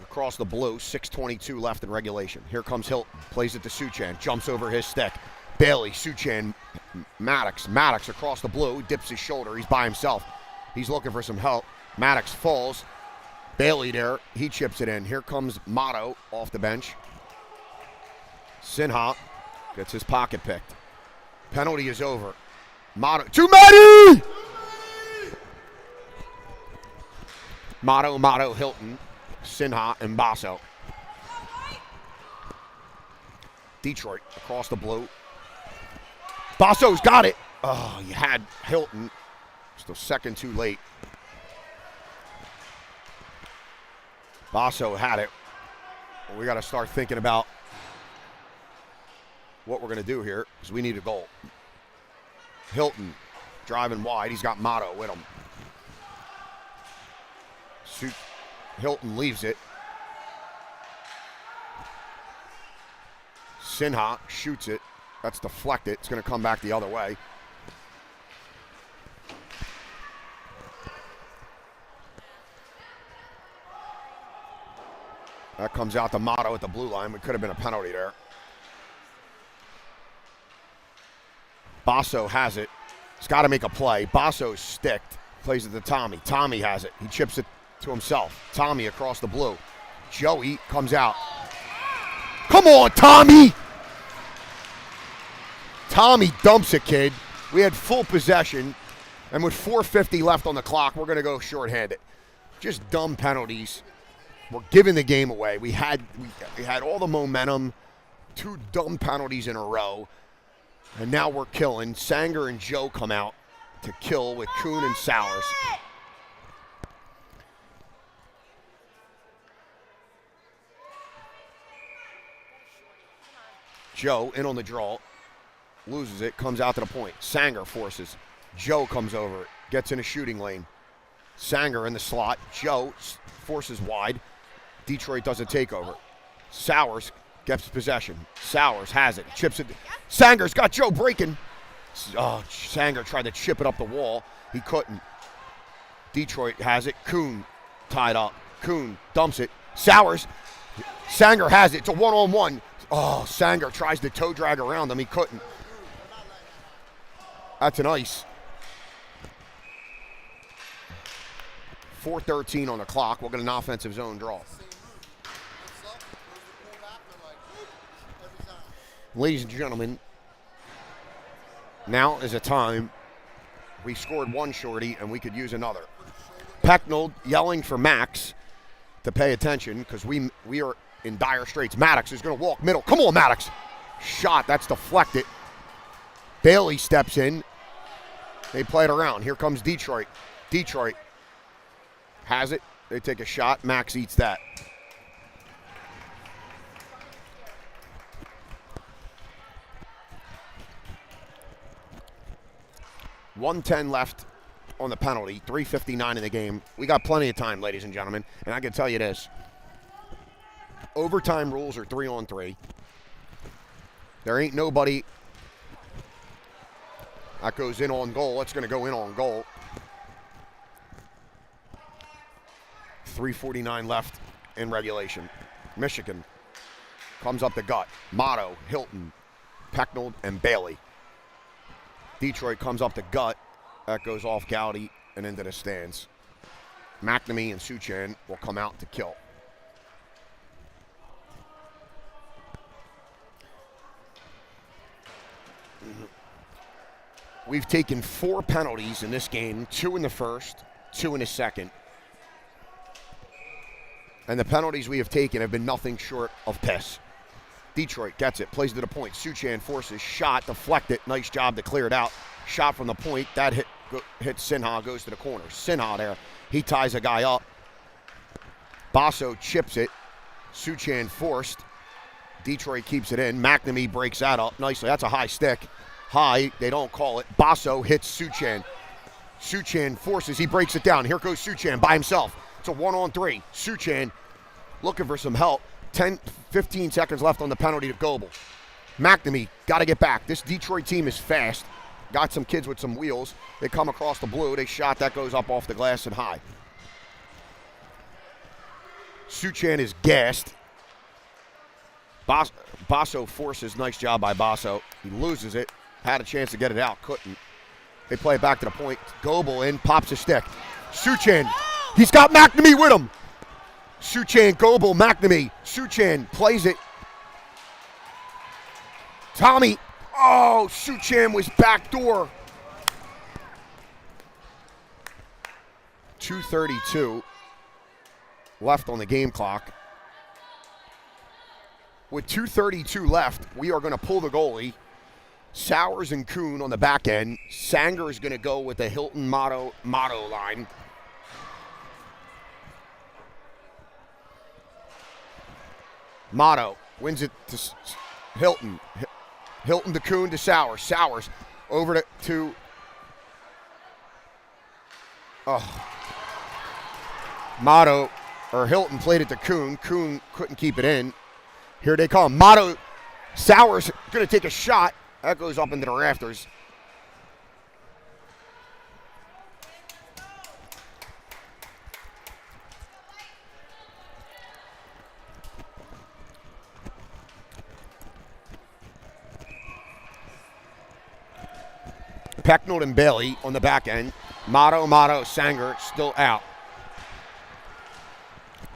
across the blue. 6:22 left in regulation. Here comes Hilton. Plays it to Suchan. Jumps over his stick. Bailey, Suchan, Maddox. Maddox across the blue. Dips his shoulder. He's by himself. He's looking for some help. Maddox falls. Bailey there. He chips it in. Here comes Motto off the bench. Sinha gets his pocket picked. Penalty is over. Motto to Matty! Motto, Hilton, Sinha, and Basso. Detroit across the blue. Basso's got it. Oh, you had Hilton. Still second too late. Basso had it. Well, we got to start thinking about what we're going to do here because we need a goal. Hilton driving wide. He's got Motto with him. Hilton leaves it. Sinha shoots it. That's deflected. It's going to come back the other way. That comes out to Motto at the blue line. It could have been a penalty there. Basso has it. He's got to make a play. Basso's sticked. Plays it to Tommy. Tommy has it. He chips it to himself. Tommy across the blue. Joey comes out. Come on, Tommy! Tommy dumps it, kid. We had full possession, and with 4:50 left on the clock, we're going to go shorthanded. Just dumb penalties. We're giving the game away. We had all the momentum. 2 dumb penalties in a row, and now we're killing. Sanger and Joe come out to kill with Kuhn and Sowers. Joe in on the draw. Loses it, comes out to the point. Sanger forces. Joe comes over, gets in a shooting lane. Sanger in the slot. Joe forces wide. Detroit does a takeover. Sowers gets possession. Sowers has it, chips it. Sanger's got Joe breaking. Oh, Sanger tried to chip it up the wall. He couldn't. Detroit has it. Kuhn tied up. Kuhn dumps it. Sowers. Sanger has it. It's a one-on-one. Oh, Sanger tries to toe drag around him. He couldn't. That's an ice. 4:13 on the clock. We'll get an offensive zone draw. Ladies and gentlemen, now is a time. We scored one shorty and we could use another. Pecknold yelling for Max to pay attention because we are in dire straits. Maddox is going to walk middle. Come on, Maddox. Shot. That's deflected. Bailey steps in. They play it around. Here comes Detroit. Detroit has it. They take a shot. Max eats that. .110 left on the penalty. 3:59 in the game. We got plenty of time, ladies and gentlemen. And I can tell you this. Overtime rules are 3-on-3. There ain't nobody that goes in on goal. It's going to go in on goal. 3:49 left in regulation. Michigan comes up the gut. Motto, Hilton, Pecknold, and Bailey. Detroit comes up the gut. That goes off Gowdy and into the stands. McNamee and Suchan will come out to kill. We've taken 4 penalties in this game, 2 in the first, 2 in the second. And the penalties we have taken have been nothing short of piss. Detroit gets it, plays to the point. Suchan forces, shot, deflected. Nice job to clear it out. Shot from the point. That hits Sinha, goes to the corner. Sinha there. He ties a guy up. Basso chips it. Suchan forced. Detroit keeps it in. McNamee breaks that up nicely. That's a high stick. High, they don't call it. Basso hits Suchan. Suchan forces, he breaks it down. Here goes Suchan by himself. It's a 1-on-3. Suchan looking for some help. 15 seconds left on the penalty to Goebel. McNamee, got to get back. This Detroit team is fast. Got some kids with some wheels. They come across the blue. They shot, that goes up off the glass and high. Suchan is gassed. Basso forces, nice job by Basso. He loses it. Had a chance to get it out, couldn't. They play it back to the point. Goebel in, pops a stick. Suchan, he's got McNamee with him. Suchan, Goebel, McNamee. Suchan plays it. Tommy, oh, Suchan was backdoor. 2:32 left on the game clock. With 2:32 left, we are going to pull the goalie. Sowers and Kuhn on the back end. Sanger is going to go with the Hilton Motto line. Motto wins it to Hilton. Hilton to Kuhn to Sowers. Sowers over to Motto, or Hilton played it to Kuhn. Kuhn couldn't keep it in. Here they come. Motto, Sowers going to take a shot. That goes up into the rafters. Pecknold and Bailey on the back end. Motto, Sanger still out.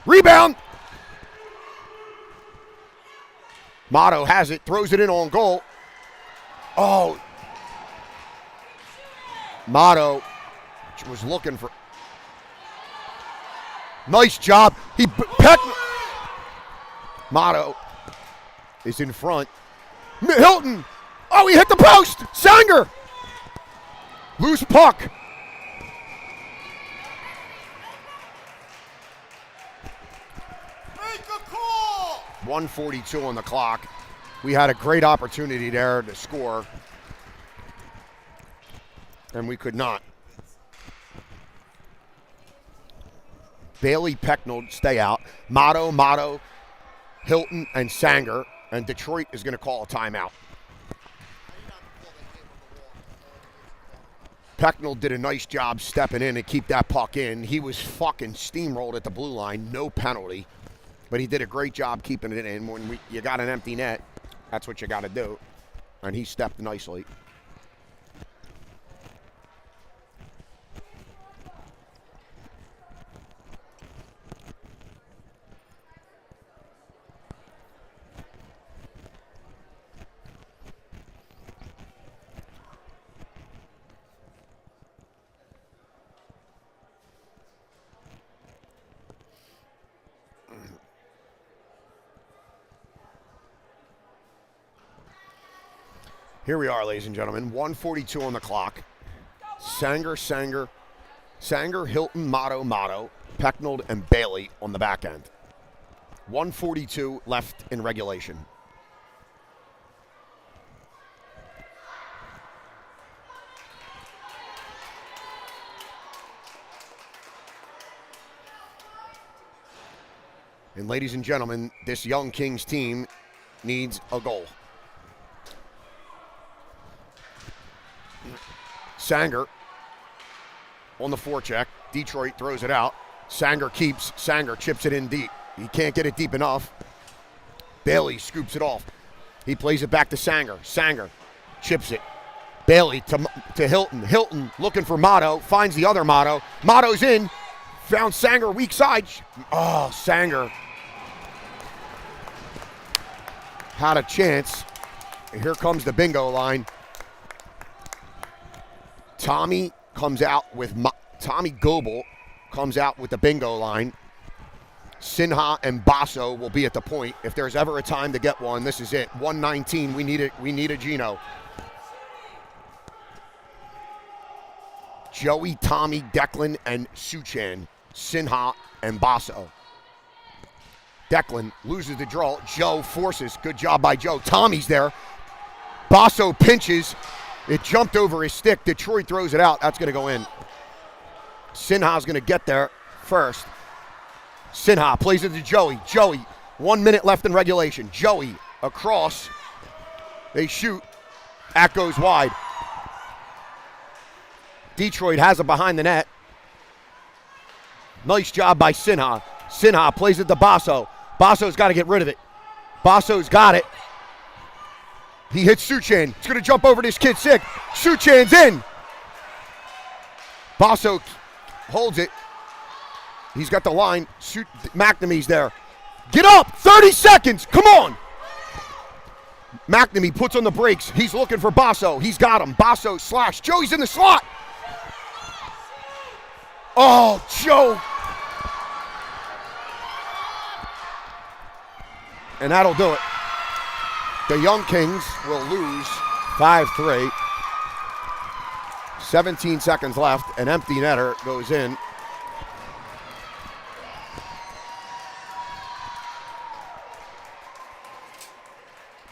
Rebound! Motto has it, throws it in on goal. Oh. Motto was looking for. Nice job. Motto is in front. Hilton. Oh, he hit the post. Sanger. Loose puck. Make a call. 1:42 on the clock. We had a great opportunity there to score, and we could not. Bailey, Pecknold stay out. Motto, Hilton, and Sanger, and Detroit is going to call a timeout. Pecknold did a nice job stepping in and keep that puck in. He was fucking steamrolled at the blue line, no penalty, but he did a great job keeping it in. When you got an empty net, that's what you got to do. And he stepped nicely. Here we are, ladies and gentlemen. 1:42 on the clock. Sanger, Hilton, Motto, Pecknold, and Bailey on the back end. 1:42 left in regulation. And ladies and gentlemen, this Young Kings team needs a goal. Sanger on the forecheck. Detroit throws it out. Sanger keeps. Sanger chips it in deep. He can't get it deep enough. Bailey scoops it off. He plays it back to Sanger. Sanger chips it. Bailey to Hilton. Hilton looking for Motto. Finds the other Motto. Motto's in. Found Sanger weak side. Oh, Sanger had a chance. Here comes the bingo line. Tommy comes out with Tommy Goebel comes out with the bingo line. Sinha and Basso will be at the point. If there's ever a time to get one, this is it. 119. We need it. We need a Gino. Joey, Tommy, Declan, and Suchan. Sinha and Basso. Declan loses the draw. Joe forces. Good job by Joe. Tommy's there. Basso pinches. It jumped over his stick. Detroit throws it out. That's going to go in. Sinha's going to get there first. Sinha plays it to Joey. Joey, 1 minute left in regulation. Joey across. They shoot. That goes wide. Detroit has it behind the net. Nice job by Sinha. Sinha plays it to Basso. Basso's got to get rid of it. Basso's got it. He hits Suchan. He's going to jump over this kid sick. Suchan's in. Basso holds it. He's got the line. McNamee's there. Get up. 30 seconds. Come on. McNamee puts on the brakes. He's looking for Basso. He's got him. Basso slash. Joey's in the slot. Oh, Joe. And that'll do it. The Young Kings will lose 5-3. 17 seconds left. An empty netter goes in.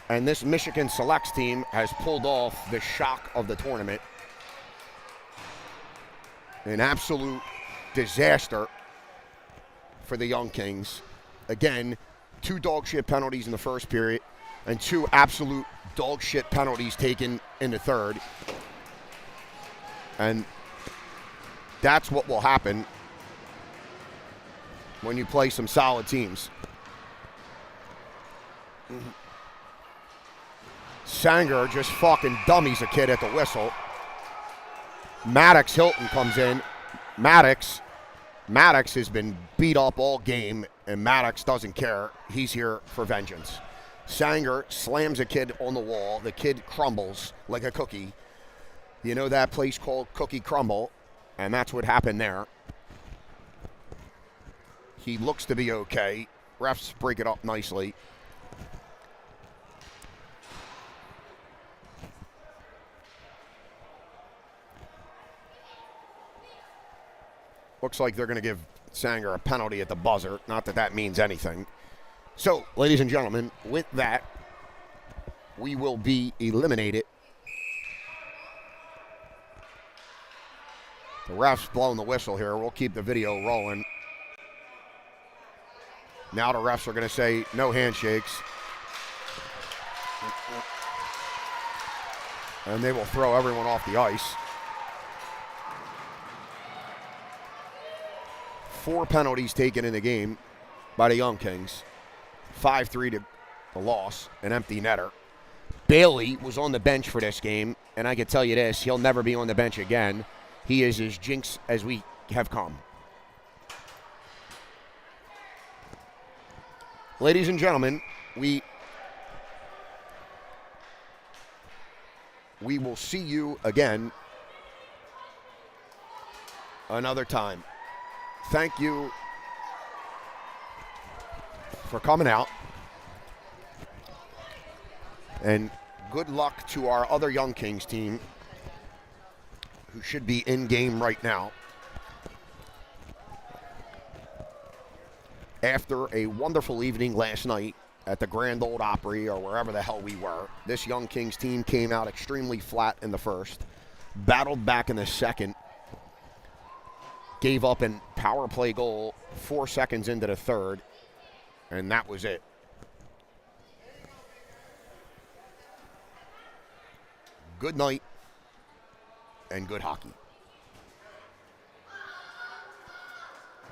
And this Michigan Selects team has pulled off the shock of the tournament. An absolute disaster for the Young Kings. Again, 2 dog shit penalties in the first period and 2 absolute dog shit penalties taken in the third. And that's what will happen when you play some solid teams. Sanger just fucking dummies a kid at the whistle. Maddox Hilton comes in. Maddox has been beat up all game, and Maddox doesn't care. He's here for vengeance. Sanger slams a kid on the wall. The kid crumbles like a cookie. You know that place called Cookie Crumble, and that's what happened there. He looks to be okay. Refs break it up nicely. Looks like they're going to give Sanger a penalty at the buzzer. Not that that means anything. So, ladies and gentlemen, with that, we will be eliminated. The ref's blowing the whistle here. We'll keep the video rolling. Now the refs are going to say no handshakes. And they will throw everyone off the ice. 4 penalties taken in the game by the Young Kings. 5-3 to the loss, an empty netter. Bailey was on the bench for this game, and I can tell you this, he'll never be on the bench again. He is as jinx as we have come. Ladies and gentlemen, we will see you again another time. Thank you for coming out. And good luck to our other Young Kings team who should be in game right now. After a wonderful evening last night at the Grand Ole Opry or wherever the hell we were, this Young Kings team came out extremely flat in the first, battled back in the second, gave up a power play goal 4 seconds into the third, And that was it. Good night and good hockey.